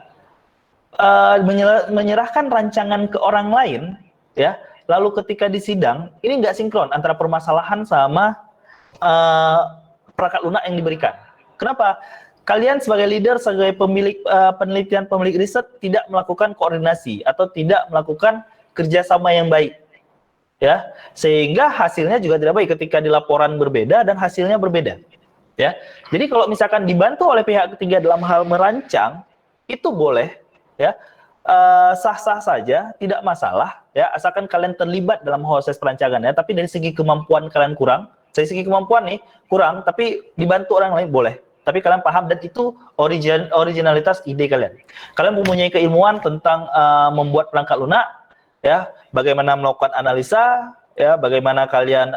menyerahkan rancangan ke orang lain, ya, lalu ketika di sidang, ini nggak sinkron antara permasalahan sama perangkat lunak yang diberikan. Kenapa? Kalian sebagai leader, sebagai pemilik penelitian, pemilik riset, tidak melakukan koordinasi atau tidak melakukan kerjasama yang baik, ya, sehingga hasilnya juga tidak baik ketika di laporan berbeda dan hasilnya berbeda, Ya, jadi kalau misalkan dibantu oleh pihak ketiga dalam hal merancang, itu boleh, ya, sah-sah saja, tidak masalah, ya, asalkan kalian terlibat dalam proses perancangan, ya. Tapi dari segi kemampuan kalian kurang, dari segi kemampuan nih kurang, tapi dibantu orang lain boleh. Tapi kalian paham dan itu originalitas ide kalian. Kalian mempunyai keilmuan tentang membuat perangkat lunak, ya, bagaimana melakukan analisa, ya, bagaimana kalian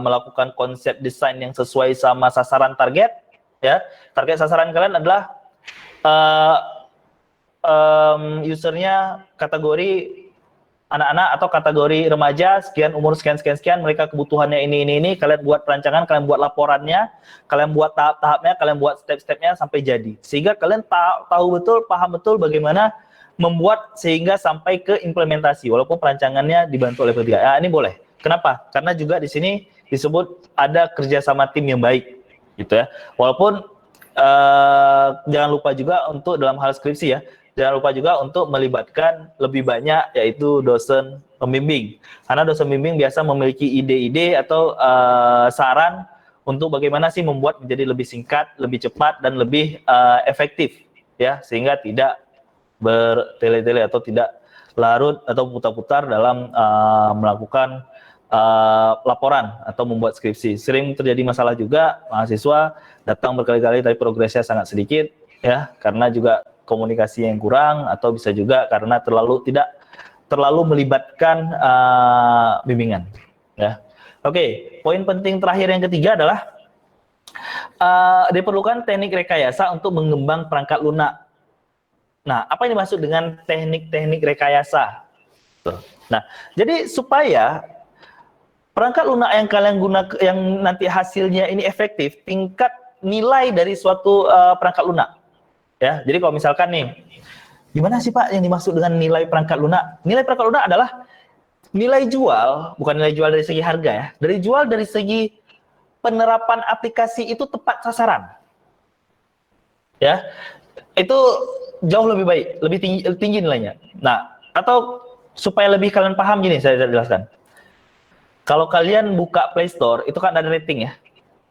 melakukan konsep desain yang sesuai sama sasaran target, ya. Target sasaran kalian adalah usernya kategori anak-anak atau kategori remaja, sekian umur sekian, mereka kebutuhannya ini, kalian buat perancangan, kalian buat laporannya, kalian buat tahap-tahapnya, kalian buat step-stepnya sampai jadi. Sehingga kalian tahu betul, paham betul bagaimana membuat sehingga sampai ke implementasi, walaupun perancangannya dibantu oleh ketiga. Ya, ini boleh. Kenapa? Karena juga di sini disebut ada kerjasama tim yang baik, gitu ya. Walaupun jangan lupa juga untuk dalam hal skripsi, ya. Jangan lupa juga untuk melibatkan lebih banyak yaitu dosen pembimbing. Karena dosen pembimbing biasa memiliki ide-ide atau saran untuk bagaimana sih membuat menjadi lebih singkat, lebih cepat dan lebih efektif, ya, sehingga tidak bertele-tele atau tidak larut atau putar-putar dalam melakukan laporan atau membuat skripsi. Sering terjadi masalah juga, mahasiswa datang berkali-kali tapi progresnya sangat sedikit, ya, karena juga komunikasi yang kurang atau bisa juga karena tidak terlalu melibatkan bimbingan, ya. Oke, poin penting terakhir yang ketiga adalah diperlukan teknik rekayasa untuk mengembang perangkat lunak. Nah, apa yang dimaksud dengan teknik-teknik rekayasa? Nah, jadi supaya perangkat lunak yang kalian gunakan, yang nanti hasilnya ini efektif, tingkat nilai dari suatu perangkat lunak. Ya, jadi kalau misalkan nih, gimana sih Pak yang dimaksud dengan nilai perangkat lunak? Nilai perangkat lunak adalah nilai jual, bukan nilai jual dari segi harga, ya. Dari segi penerapan aplikasi itu tepat sasaran. Ya, itu jauh lebih baik, lebih tinggi nilainya. Nah, atau supaya lebih kalian paham gini, saya jelaskan. Kalau kalian buka Play Store, itu kan ada rating, ya.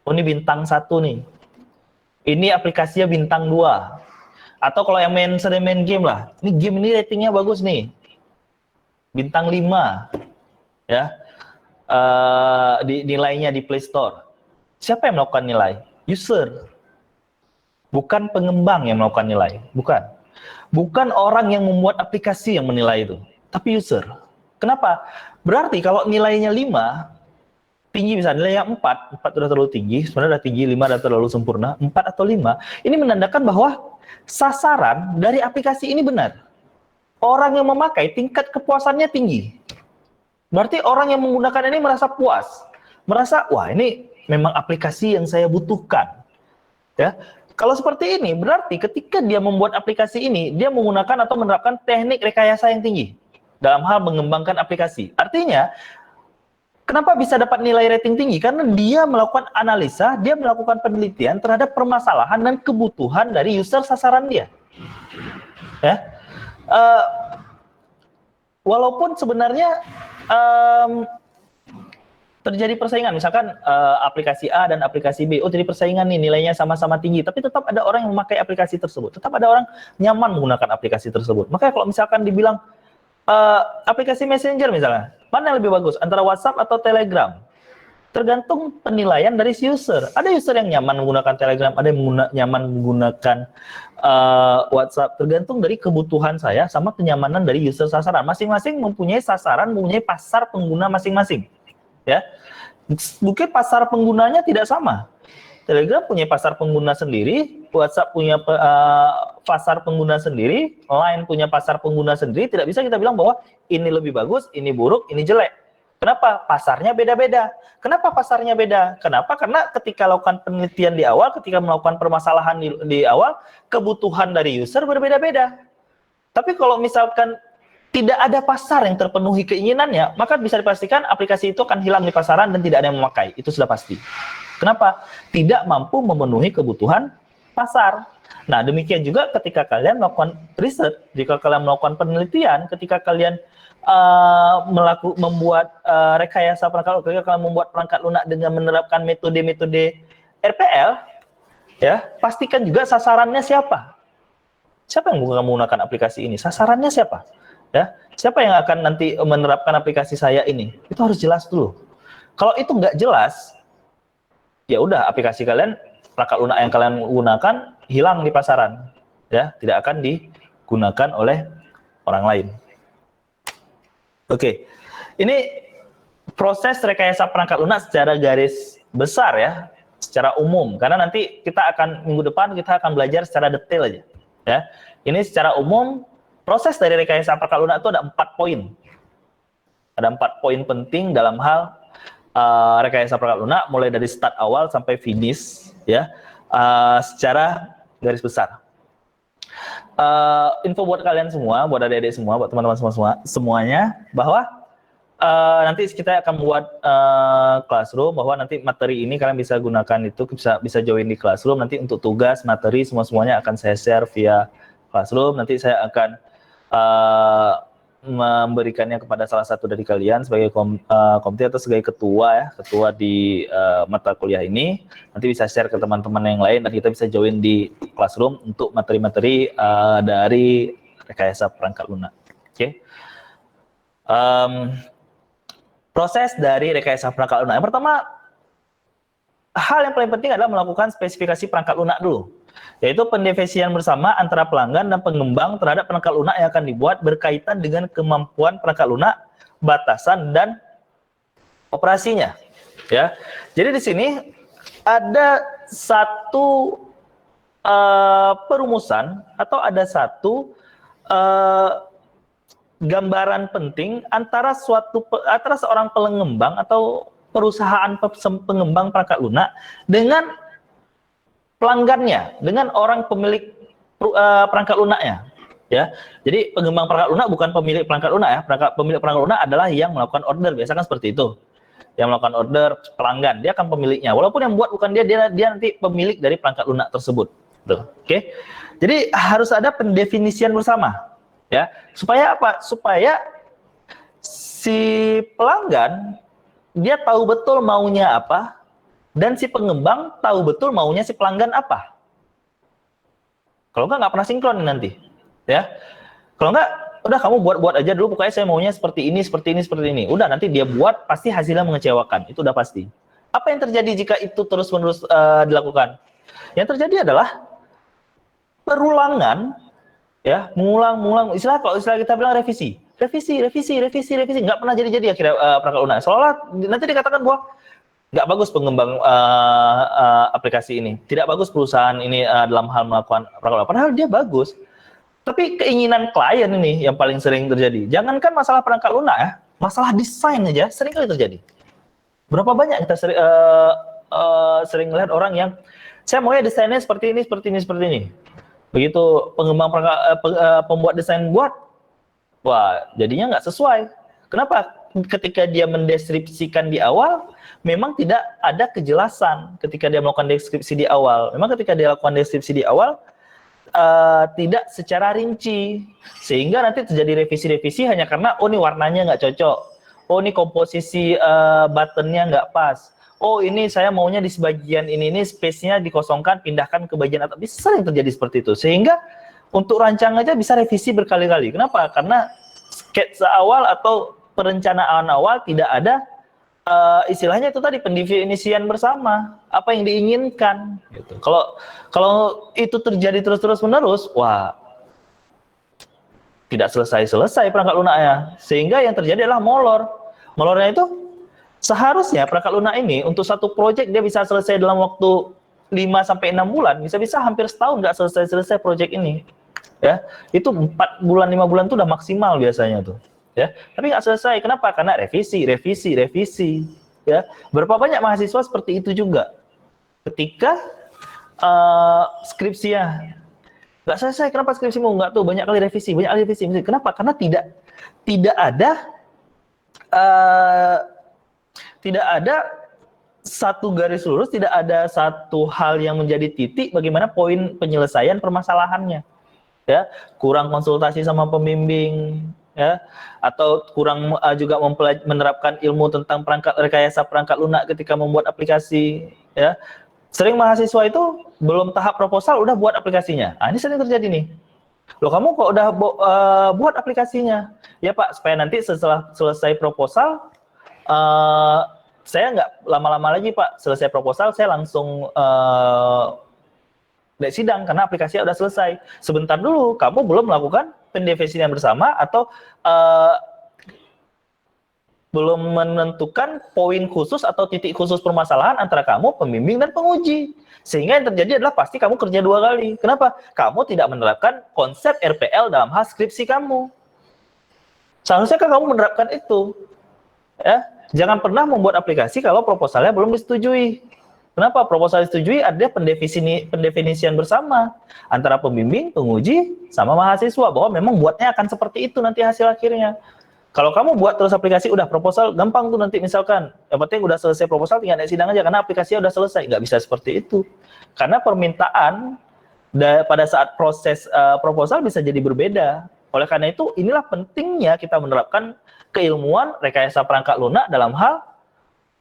Oh, ini bintang 1 nih. Ini aplikasinya bintang 2. Atau kalau yang sering main game lah, ini game ini ratingnya bagus nih, bintang 5, ya, nilainya di Play Store. Siapa yang melakukan nilai? User, bukan pengembang yang melakukan nilai, bukan orang yang membuat aplikasi yang menilai itu, tapi user. Kenapa? Berarti kalau nilainya 5, tinggi misalnya nilainya 4 sudah terlalu tinggi, sebenarnya sudah tinggi, 5 sudah terlalu sempurna, 4 atau 5, ini menandakan bahwa sasaran dari aplikasi ini benar. Orang yang memakai tingkat kepuasannya tinggi. Berarti orang yang menggunakan ini merasa puas. Merasa, wah ini memang aplikasi yang saya butuhkan. Ya. Kalau seperti ini, berarti ketika dia membuat aplikasi ini, dia menggunakan atau menerapkan teknik rekayasa yang tinggi dalam hal mengembangkan aplikasi. Artinya, kenapa bisa dapat nilai rating tinggi? Karena dia melakukan analisa, dia melakukan penelitian terhadap permasalahan dan kebutuhan dari user sasaran dia. Ya. Walaupun sebenarnya terjadi persaingan, misalkan aplikasi A dan aplikasi B, jadi persaingan nih, nilainya sama-sama tinggi, tapi tetap ada orang yang memakai aplikasi tersebut, tetap ada orang nyaman menggunakan aplikasi tersebut. Makanya kalau misalkan dibilang aplikasi Messenger misalnya, mana yang lebih bagus antara WhatsApp atau Telegram? Tergantung penilaian dari si user. Ada user yang nyaman menggunakan Telegram, ada yang nyaman menggunakan WhatsApp. Tergantung dari kebutuhan saya sama kenyamanan dari user sasaran. Masing-masing mempunyai sasaran, mempunyai pasar pengguna masing-masing. Ya, mungkin pasar penggunanya tidak sama. Telegram punya pasar pengguna sendiri, WhatsApp punya pasar pengguna sendiri, Line punya pasar pengguna sendiri. Tidak bisa kita bilang bahwa ini lebih bagus, ini buruk, ini jelek. Kenapa? Pasarnya beda-beda. Kenapa pasarnya beda? Kenapa? Karena ketika melakukan penelitian di awal, ketika melakukan permasalahan di awal, kebutuhan dari user berbeda-beda. Tapi kalau misalkan tidak ada pasar yang terpenuhi keinginannya, maka bisa dipastikan aplikasi itu akan hilang di pasaran dan tidak ada yang memakai. Itu sudah pasti. Kenapa? Tidak mampu memenuhi kebutuhan pasar. Nah, demikian juga ketika kalian melakukan riset, jika kalian melakukan penelitian, ketika kalian membuat rekayasa perangkat lunak, ketika kalian membuat perangkat lunak dengan menerapkan metode-metode RPL, Ya, pastikan juga sasarannya siapa. Siapa yang menggunakan aplikasi ini? Sasarannya siapa? Ya, siapa yang akan nanti menerapkan aplikasi saya ini? Itu harus jelas dulu. Kalau itu nggak jelas, ya udah aplikasi kalian, perangkat lunak yang kalian gunakan hilang di pasaran. Ya, tidak akan digunakan oleh orang lain. Oke. Ini proses rekayasa perangkat lunak secara garis besar ya, secara umum. Karena nanti kita akan minggu depan kita akan belajar secara detail aja. Ya, ini secara umum proses dari rekayasa perangkat lunak itu ada 4 poin. Ada 4 poin penting dalam hal rekayasa perangkat lunak, mulai dari start awal sampai finish, ya, secara garis besar. Info buat kalian semua, buat adik-adik semua, buat teman-teman semuanya, bahwa nanti kita akan buat classroom, bahwa nanti materi ini kalian bisa gunakan, itu bisa join di classroom. Nanti untuk tugas, materi, semuanya akan saya share via classroom. Nanti saya akan memberikannya kepada salah satu dari kalian sebagai komite atau sebagai ketua di mata kuliah ini. Nanti bisa share ke teman-teman yang lain dan kita bisa join di classroom untuk materi-materi dari rekayasa perangkat lunak. Oke. Proses dari rekayasa perangkat lunak. Yang pertama, hal yang paling penting adalah melakukan spesifikasi perangkat lunak dulu, yaitu pendefinisian bersama antara pelanggan dan pengembang terhadap perangkat lunak yang akan dibuat berkaitan dengan kemampuan perangkat lunak, batasan dan operasinya. Ya, jadi di sini ada satu perumusan atau ada satu gambaran penting antara seorang pengembang atau perusahaan pengembang perangkat lunak dengan pelanggannya, dengan orang pemilik perangkat lunaknya, ya. Jadi pengembang perangkat lunak bukan pemilik perangkat lunak ya. Pemilik perangkat lunak adalah yang melakukan order, biasa kan seperti itu. Yang melakukan order pelanggan, dia akan pemiliknya. Walaupun yang buat bukan dia nanti pemilik dari perangkat lunak tersebut. Tuh, oke. Jadi harus ada pendefinisian bersama, ya. Supaya apa? Supaya si pelanggan dia tahu betul maunya apa, dan si pengembang tahu betul maunya si pelanggan apa. Kalau nggak pernah sinkron nanti, ya. Kalau nggak, udah kamu buat aja dulu, pokoknya saya maunya seperti ini, seperti ini, seperti ini. Udah, nanti dia buat, pasti hasilnya mengecewakan, itu udah pasti. Apa yang terjadi jika itu terus-menerus dilakukan? Yang terjadi adalah perulangan, ya, mengulang, kalau istilah kita bilang revisi, nggak pernah jadi akhirnya perangkat lunak. Seolah nanti dikatakan bahwa nggak bagus pengembang aplikasi ini, tidak bagus perusahaan ini dalam hal melakukan perangkat lunak. Padahal dia bagus, tapi keinginan klien ini yang paling sering terjadi. Jangankan masalah perangkat lunak ya, masalah desain aja sering kali terjadi. Berapa banyak kita sering melihat orang yang saya maunya desainnya seperti ini. Begitu pengembang pembuat desain buat, wah jadinya nggak sesuai. Kenapa? Ketika dia mendeskripsikan di awal, memang tidak ada kejelasan ketika dia melakukan deskripsi di awal. Memang ketika dia lakukan deskripsi di awal, tidak secara rinci. Sehingga nanti terjadi revisi-revisi hanya karena, oh ini warnanya nggak cocok. Oh ini komposisi buttonnya nggak pas. Oh ini saya maunya di sebagian ini space-nya dikosongkan, pindahkan ke bagian atas. Bisa sering terjadi seperti itu. Sehingga untuk rancang aja bisa revisi berkali-kali. Kenapa? Karena sketsa awal atau perencanaan awal tidak ada istilahnya itu tadi pendefinisian bersama apa yang diinginkan. Gitu. Kalau itu terjadi terus menerus, wah tidak selesai perangkat lunaknya. Sehingga yang terjadi adalah molor. Molornya itu seharusnya perangkat lunak ini untuk satu proyek dia bisa selesai dalam waktu 5-6 bulan, bisa hampir setahun nggak selesai proyek ini. Ya, itu 4 bulan 5 bulan itu udah maksimal biasanya tuh. Ya, tapi nggak selesai. Kenapa? Karena revisi. Ya, berapa banyak mahasiswa seperti itu juga. Ketika skripsinya nggak selesai, kenapa skripsimu nggak tuh banyak kali revisi. Kenapa? Karena tidak ada satu garis lurus, tidak ada satu hal yang menjadi titik bagaimana poin penyelesaian permasalahannya. Ya, kurang konsultasi sama pembimbing, ya, atau kurang juga menerapkan ilmu tentang rekayasa perangkat lunak ketika membuat aplikasi, ya. Sering mahasiswa itu belum tahap proposal udah buat aplikasinya. Ini sering terjadi nih. Loh, kamu kok udah buat aplikasinya? Ya Pak, supaya nanti setelah selesai proposal, saya nggak lama-lama lagi Pak. Selesai proposal, saya langsung sidang karena aplikasinya udah selesai. Sebentar dulu, kamu belum melakukan pendefinisian bersama atau belum menentukan poin khusus atau titik khusus permasalahan antara kamu, pembimbing, dan penguji. Sehingga yang terjadi adalah pasti kamu kerja 2 kali. Kenapa? Kamu tidak menerapkan konsep RPL dalam hal skripsi kamu. Seharusnya kan kamu menerapkan itu. Ya, jangan pernah membuat aplikasi kalau proposalnya belum disetujui. Kenapa? Proposal disetujui ada pendefinisian bersama antara pembimbing, penguji, sama mahasiswa bahwa memang buatnya akan seperti itu nanti hasil akhirnya. Kalau kamu buat terus aplikasi, udah proposal, gampang tuh nanti misalkan. Yang penting udah selesai proposal, tinggal naik sidang aja, karena aplikasinya udah selesai. Nggak bisa seperti itu. Karena permintaan pada saat proses proposal bisa jadi berbeda. Oleh karena itu, inilah pentingnya kita menerapkan keilmuan rekayasa perangkat lunak dalam hal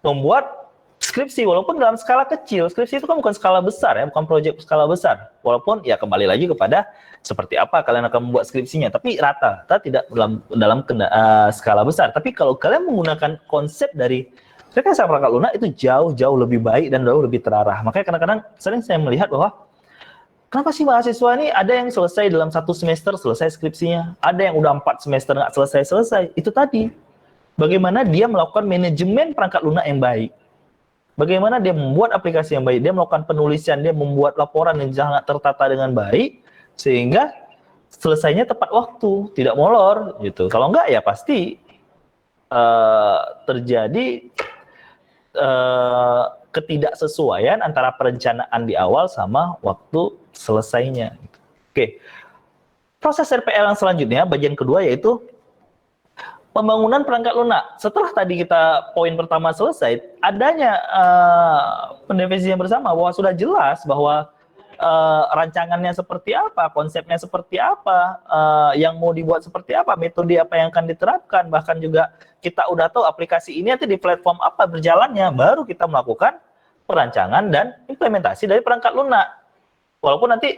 membuat skripsi, walaupun dalam skala kecil. Skripsi itu kan bukan skala besar ya, bukan proyek skala besar. Walaupun ya kembali lagi kepada seperti apa kalian akan membuat skripsinya, tapi rata-rata tidak dalam skala besar. Tapi kalau kalian menggunakan konsep dari rekayasa perangkat lunak itu jauh-jauh lebih baik dan jauh lebih terarah. Makanya kadang-kadang sering saya melihat bahwa kenapa sih mahasiswa ini ada yang selesai dalam 1 semester selesai skripsinya, ada yang udah 4 semester nggak selesai-selesai. Itu tadi, bagaimana dia melakukan manajemen perangkat lunak yang baik. Bagaimana dia membuat aplikasi yang baik, dia melakukan penulisan, dia membuat laporan yang sangat tertata dengan baik, sehingga selesainya tepat waktu, tidak molor, gitu. Kalau enggak ya pasti terjadi ketidaksesuaian antara perencanaan di awal sama waktu selesainya. Oke, proses RPL yang selanjutnya, bagian kedua yaitu pembangunan perangkat lunak. Setelah tadi kita poin pertama selesai, adanya pendefinisian bersama bahwa sudah jelas bahwa rancangannya seperti apa, konsepnya seperti apa, yang mau dibuat seperti apa, metode apa yang akan diterapkan, bahkan juga kita udah tahu aplikasi ini nanti di platform apa berjalannya, baru kita melakukan perancangan dan implementasi dari perangkat lunak. Walaupun nanti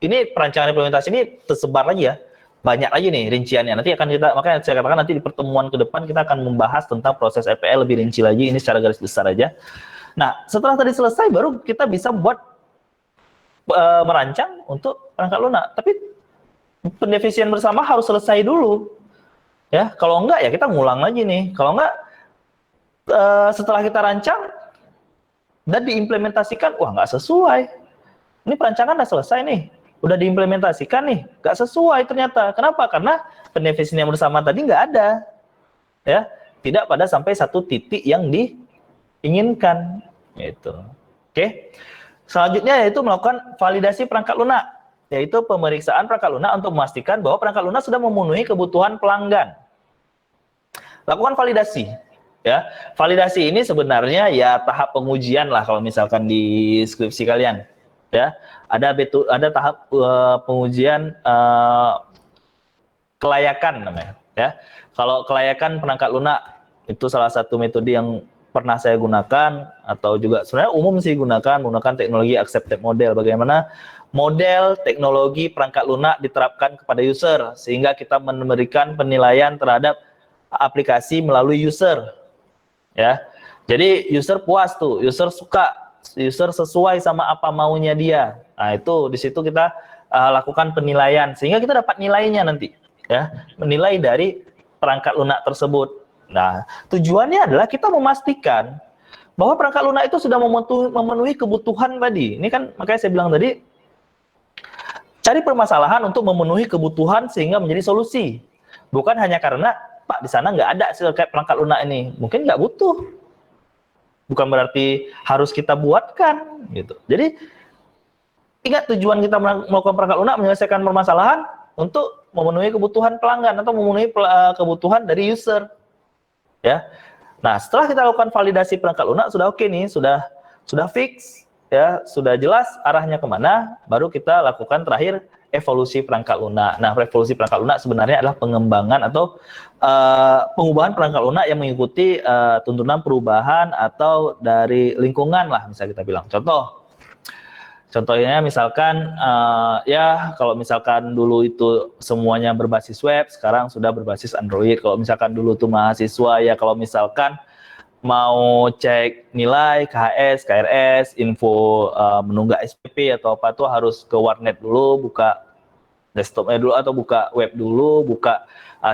ini perancangan implementasi ini tersebar lagi ya, banyak lagi nih rinciannya. Nanti akan kita, makanya saya katakan nanti di pertemuan ke depan kita akan membahas tentang proses RPL lebih rinci lagi, ini secara garis besar aja. Nah, setelah tadi selesai baru kita bisa buat merancang untuk perangkat lunak. Tapi pendefinisian bersama harus selesai dulu. Ya, kalau enggak ya kita ngulang lagi nih. Kalau enggak setelah kita rancang dan diimplementasikan, wah nggak sesuai. Ini perancangan udah selesai nih, udah diimplementasikan nih, nggak sesuai ternyata. Kenapa? Karena pendefinisian yang bersama tadi nggak ada, ya, tidak pada sampai satu titik yang diinginkan, gitu. Oke. Selanjutnya yaitu melakukan validasi perangkat lunak, yaitu pemeriksaan perangkat lunak untuk memastikan bahwa perangkat lunak sudah memenuhi kebutuhan pelanggan. Lakukan validasi, ya. Validasi ini sebenarnya ya tahap pengujian lah kalau misalkan di skripsi kalian. Ya, ada tahap pengujian kelayakan namanya. Ya, kalau kelayakan perangkat lunak itu salah satu metode yang pernah saya gunakan atau juga sebenarnya umum sih menggunakan teknologi accepted model. Bagaimana model teknologi perangkat lunak diterapkan kepada user sehingga kita memberikan penilaian terhadap aplikasi melalui user. Ya, jadi user puas tuh, user suka. User sesuai sama apa maunya dia. Nah, itu di situ kita lakukan penilaian sehingga kita dapat nilainya nanti, ya, menilai dari perangkat lunak tersebut. Nah, tujuannya adalah kita memastikan bahwa perangkat lunak itu sudah memenuhi kebutuhan tadi. Ini kan makanya saya bilang tadi cari permasalahan untuk memenuhi kebutuhan sehingga menjadi solusi. Bukan hanya karena Pak di sana nggak ada kayak perangkat lunak ini, mungkin nggak butuh. Bukan berarti harus kita buatkan, gitu. Jadi ingat tujuan kita melakukan perangkat lunak menyelesaikan permasalahan untuk memenuhi kebutuhan pelanggan atau memenuhi kebutuhan dari user, ya. Nah, setelah kita lakukan validasi perangkat lunak sudah oke nih, sudah fix, ya, sudah jelas arahnya kemana, baru kita lakukan terakhir evolusi perangkat lunak. Nah, evolusi perangkat lunak sebenarnya adalah pengembangan atau pengubahan perangkat lunak yang mengikuti tuntunan perubahan atau dari lingkungan lah, misalnya kita bilang. Contoh, Contohnya misalkan ya kalau misalkan dulu itu semuanya berbasis web, sekarang sudah berbasis Android. Kalau misalkan dulu tuh mahasiswa ya kalau misalkan mau cek nilai KHS, KRS, info menunggak SPP atau apa tuh harus ke warnet dulu, buka desktopnya dulu atau buka web dulu, buka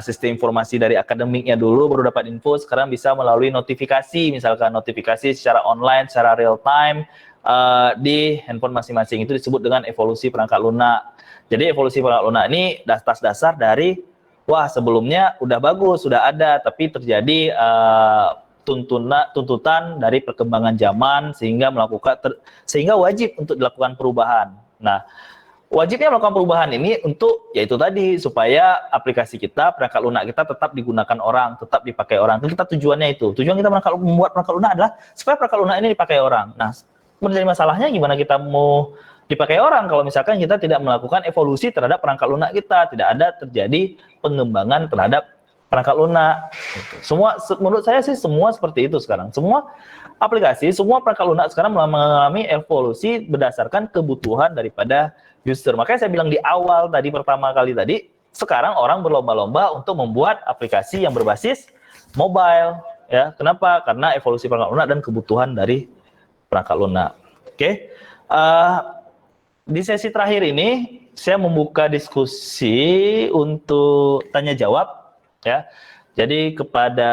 sistem informasi dari akademiknya dulu baru dapat info. Sekarang bisa melalui notifikasi, misalkan notifikasi secara online, secara real time di handphone masing-masing. Itu disebut dengan evolusi perangkat lunak. Jadi evolusi perangkat lunak ini dasar dari wah sebelumnya udah bagus, sudah ada, tapi terjadi tuntutan dari perkembangan zaman sehingga sehingga wajib untuk dilakukan perubahan. Nah, wajibnya melakukan perubahan ini untuk yaitu tadi supaya aplikasi kita, perangkat lunak kita tetap digunakan orang, tetap dipakai orang. Kita tujuannya itu. Tujuan kita membuat perangkat lunak adalah supaya perangkat lunak ini dipakai orang. Nah, menjadi masalahnya gimana kita mau dipakai orang kalau misalkan kita tidak melakukan evolusi terhadap perangkat lunak kita, tidak ada terjadi pengembangan terhadap perangkat lunak. Semua menurut saya sih semua seperti itu sekarang. Semua aplikasi, semua perangkat lunak sekarang mengalami evolusi berdasarkan kebutuhan daripada user. Makanya saya bilang di awal tadi pertama kali tadi, sekarang orang berlomba-lomba untuk membuat aplikasi yang berbasis mobile, ya. Kenapa? Karena evolusi perangkat lunak dan kebutuhan dari perangkat lunak. Oke. Di sesi terakhir ini saya membuka diskusi untuk tanya jawab, ya. Jadi kepada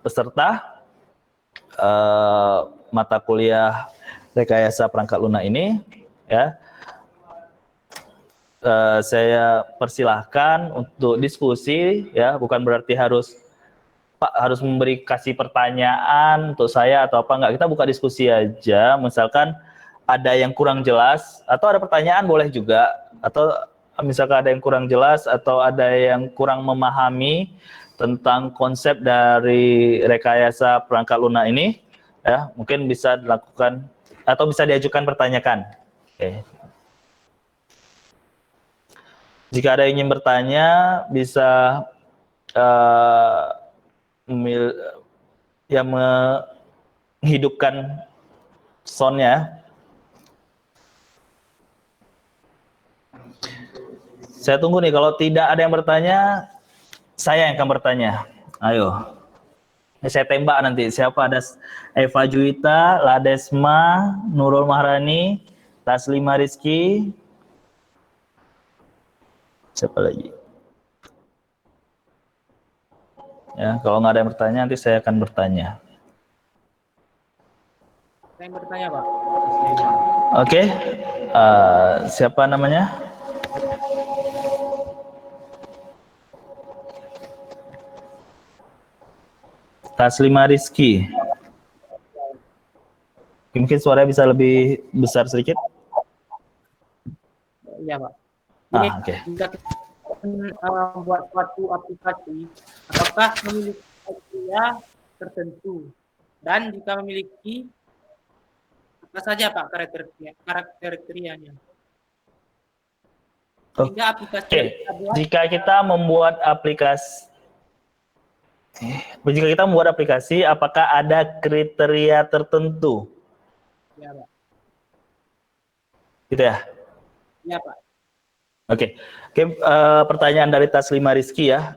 peserta mata kuliah rekayasa perangkat lunak ini, ya. Saya persilahkan untuk diskusi, ya, bukan berarti harus kasih pertanyaan untuk saya atau apa, enggak. Kita buka diskusi aja. Misalkan ada yang kurang jelas atau ada pertanyaan boleh juga, atau misalkan ada yang kurang jelas atau ada yang kurang memahami tentang konsep dari rekayasa perangkat lunak ini, ya, mungkin bisa dilakukan atau bisa diajukan pertanyaan. Oke. Jika ada yang ingin bertanya, bisa menghidupkan sound-nya. Saya tunggu nih, kalau tidak ada yang bertanya, saya yang akan bertanya. Ayo. Saya tembak nanti, siapa ada Eva Juwita, Ladesma, Nurul Mahrani, Taslima Rizky. Siapa lagi? Ya, kalau nggak ada yang bertanya, nanti saya akan bertanya. Saya yang bertanya, Pak. Oke. Siapa namanya? Taslima Rizky. Mungkin suaranya bisa lebih besar sedikit. Iya, Pak. Oke. Jika kita membuat suatu aplikasi, apakah memiliki kriteria tertentu? Dan jika memiliki, apa saja, Pak, kriterianya? Sehingga aplikasi kita buat, jika kita membuat aplikasi, apakah ada kriteria tertentu? ya, Pak. Gitu ya? Ya, Pak. Oke. Pertanyaan dari Taslima Rizky, ya.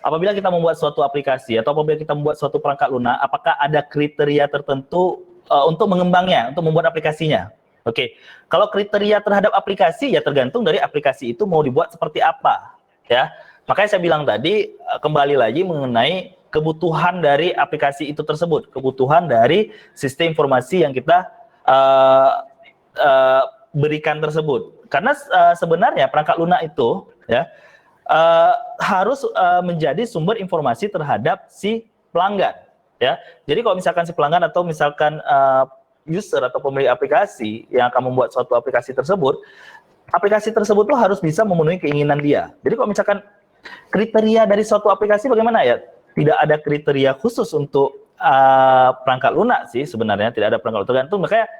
Apabila kita membuat suatu aplikasi atau apabila kita membuat suatu perangkat lunak, apakah ada kriteria tertentu untuk mengembangnya, untuk membuat aplikasinya? Oke. Kalau kriteria terhadap aplikasi ya tergantung dari aplikasi itu mau dibuat seperti apa, ya. Makanya saya bilang tadi kembali lagi mengenai kebutuhan dari aplikasi itu tersebut, kebutuhan dari sistem informasi yang kita berikan tersebut. Karena sebenarnya perangkat lunak itu, ya, harus menjadi sumber informasi terhadap si pelanggan, ya. Jadi kalau misalkan si pelanggan atau misalkan user atau pemilik aplikasi yang akan membuat suatu aplikasi tersebut tuh harus bisa memenuhi keinginan dia. Jadi kalau misalkan kriteria dari suatu aplikasi bagaimana, ya? Tidak ada kriteria khusus untuk perangkat lunak sih sebenarnya, tidak ada perangkat lunak, tergantung. Makanya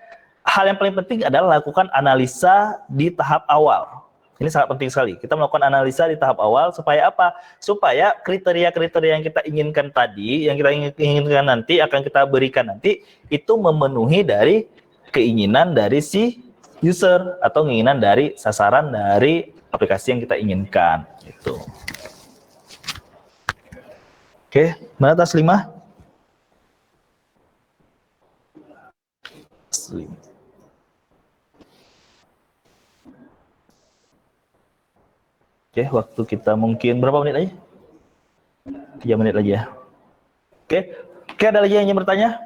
hal yang paling penting adalah lakukan analisa di tahap awal. Ini sangat penting sekali. Kita melakukan analisa di tahap awal supaya apa? Supaya kriteria-kriteria yang kita inginkan tadi, yang kita inginkan nanti, akan kita berikan nanti, itu memenuhi dari keinginan dari si user atau keinginan dari sasaran dari aplikasi yang kita inginkan gitu. Oke, mana tas 5? Oke, waktu kita mungkin berapa menit lagi? 3 menit lagi ya. Oke, ada lagi yang ingin bertanya?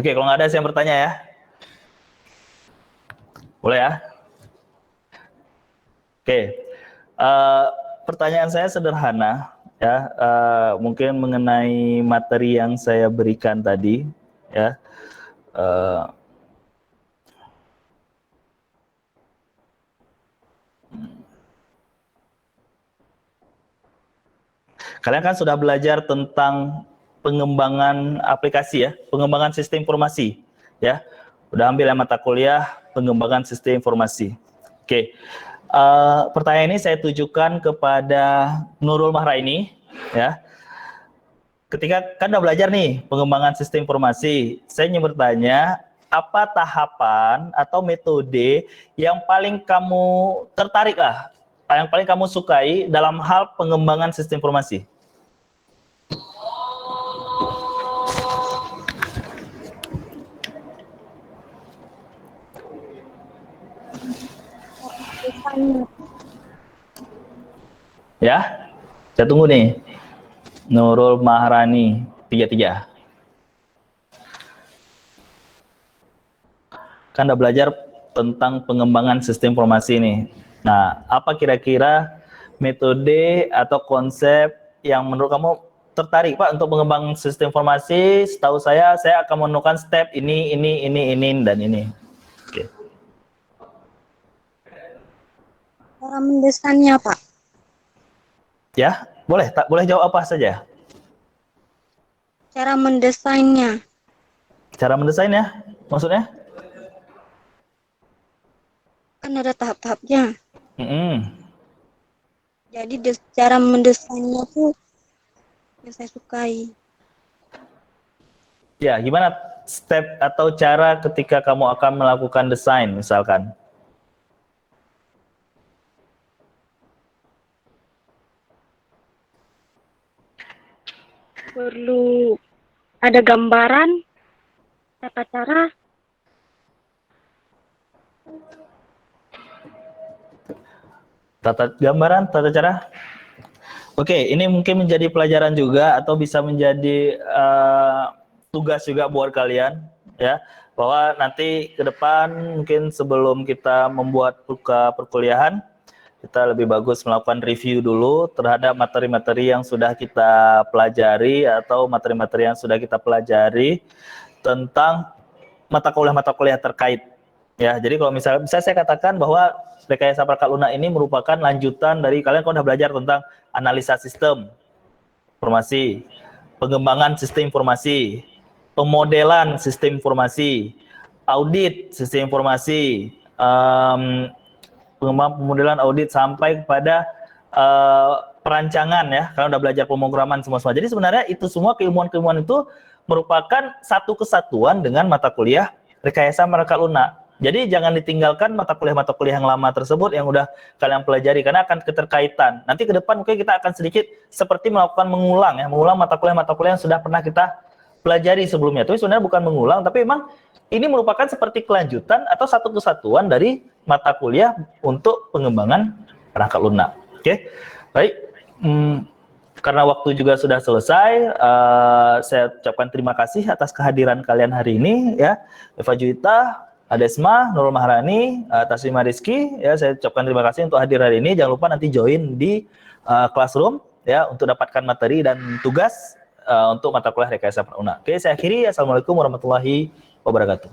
Oke, kalau nggak ada saya yang bertanya ya. Boleh ya? Oke, pertanyaan saya sederhana ya, mungkin mengenai materi yang saya berikan tadi ya. Kalian kan sudah belajar tentang pengembangan aplikasi ya, pengembangan sistem informasi ya. Udah ambil mata kuliah pengembangan sistem informasi. Oke, pertanyaan ini saya tujukan kepada Nurul Mahraini ya. Ketika kan udah belajar nih pengembangan sistem informasi, saya ingin bertanya, apa tahapan atau metode yang paling kamu tertarik lah, yang paling kamu sukai dalam hal pengembangan sistem informasi? Desainnya. Ya, saya tunggu nih. Nurul Maharani 33. Kan udah belajar tentang pengembangan sistem informasi nih. Nah, apa kira-kira metode atau konsep yang menurut kamu tertarik Pak untuk mengembangkan sistem informasi? Setahu saya akan menemukan step ini, dan ini. Oke. Cara mendesainnya, Pak. Ya, boleh jawab apa saja. Cara mendesainnya. Cara mendesainnya, maksudnya? Kan ada tahap-tahapnya. Jadi cara mendesainnya tuh yang saya sukai. Ya, gimana step atau cara ketika kamu akan melakukan desain misalkan? Perlu ada gambaran, tata cara. Tata gambaran, tata cara. Oke, ini mungkin menjadi pelajaran juga atau bisa menjadi tugas juga buat kalian ya, bahwa nanti ke depan mungkin sebelum kita membuat buka perkuliahan, kita lebih bagus melakukan review dulu terhadap materi-materi yang sudah kita pelajari atau materi-materi yang sudah kita pelajari tentang mata kuliah terkait. Ya, jadi kalau misalnya bisa saya katakan bahwa rekayasa perangkat lunak ini merupakan lanjutan dari kalian kalau sudah belajar tentang analisa sistem informasi, pengembangan sistem informasi, pemodelan sistem informasi, audit sistem informasi, pengembangan pemodelan audit sampai kepada perancangan ya. Kalian udah belajar pemrograman semua. Jadi sebenarnya itu semua keilmuan-keilmuan itu merupakan satu kesatuan dengan mata kuliah rekayasa perangkat lunak. Jadi jangan ditinggalkan mata kuliah yang lama tersebut yang udah kalian pelajari karena akan keterkaitan. Nanti ke depan mungkin kita akan sedikit seperti melakukan mengulang mata kuliah yang sudah pernah kita pelajari sebelumnya. Tapi sebenarnya bukan mengulang, tapi memang ini merupakan seperti kelanjutan atau satu kesatuan dari mata kuliah untuk pengembangan perangkat lunak. Oke, baik. Karena waktu juga sudah selesai, saya ucapkan terima kasih atas kehadiran kalian hari ini ya. Eva Juwita, Adesma, Nurul Maharani, Taslima Rizky, ya saya ucapkan terima kasih untuk hadir hari ini. Jangan lupa nanti join di classroom ya untuk dapatkan materi dan tugas untuk mata kuliah rekayasa perangkat lunak. Oke, saya akhiri. Assalamualaikum warahmatullahi wabarakatuh.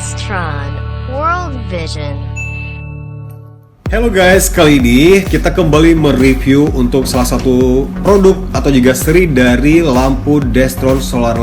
Destron World Vision. Halo guys, kali ini kita kembali mereview untuk salah satu produk atau juga seri dari lampu Destron Solar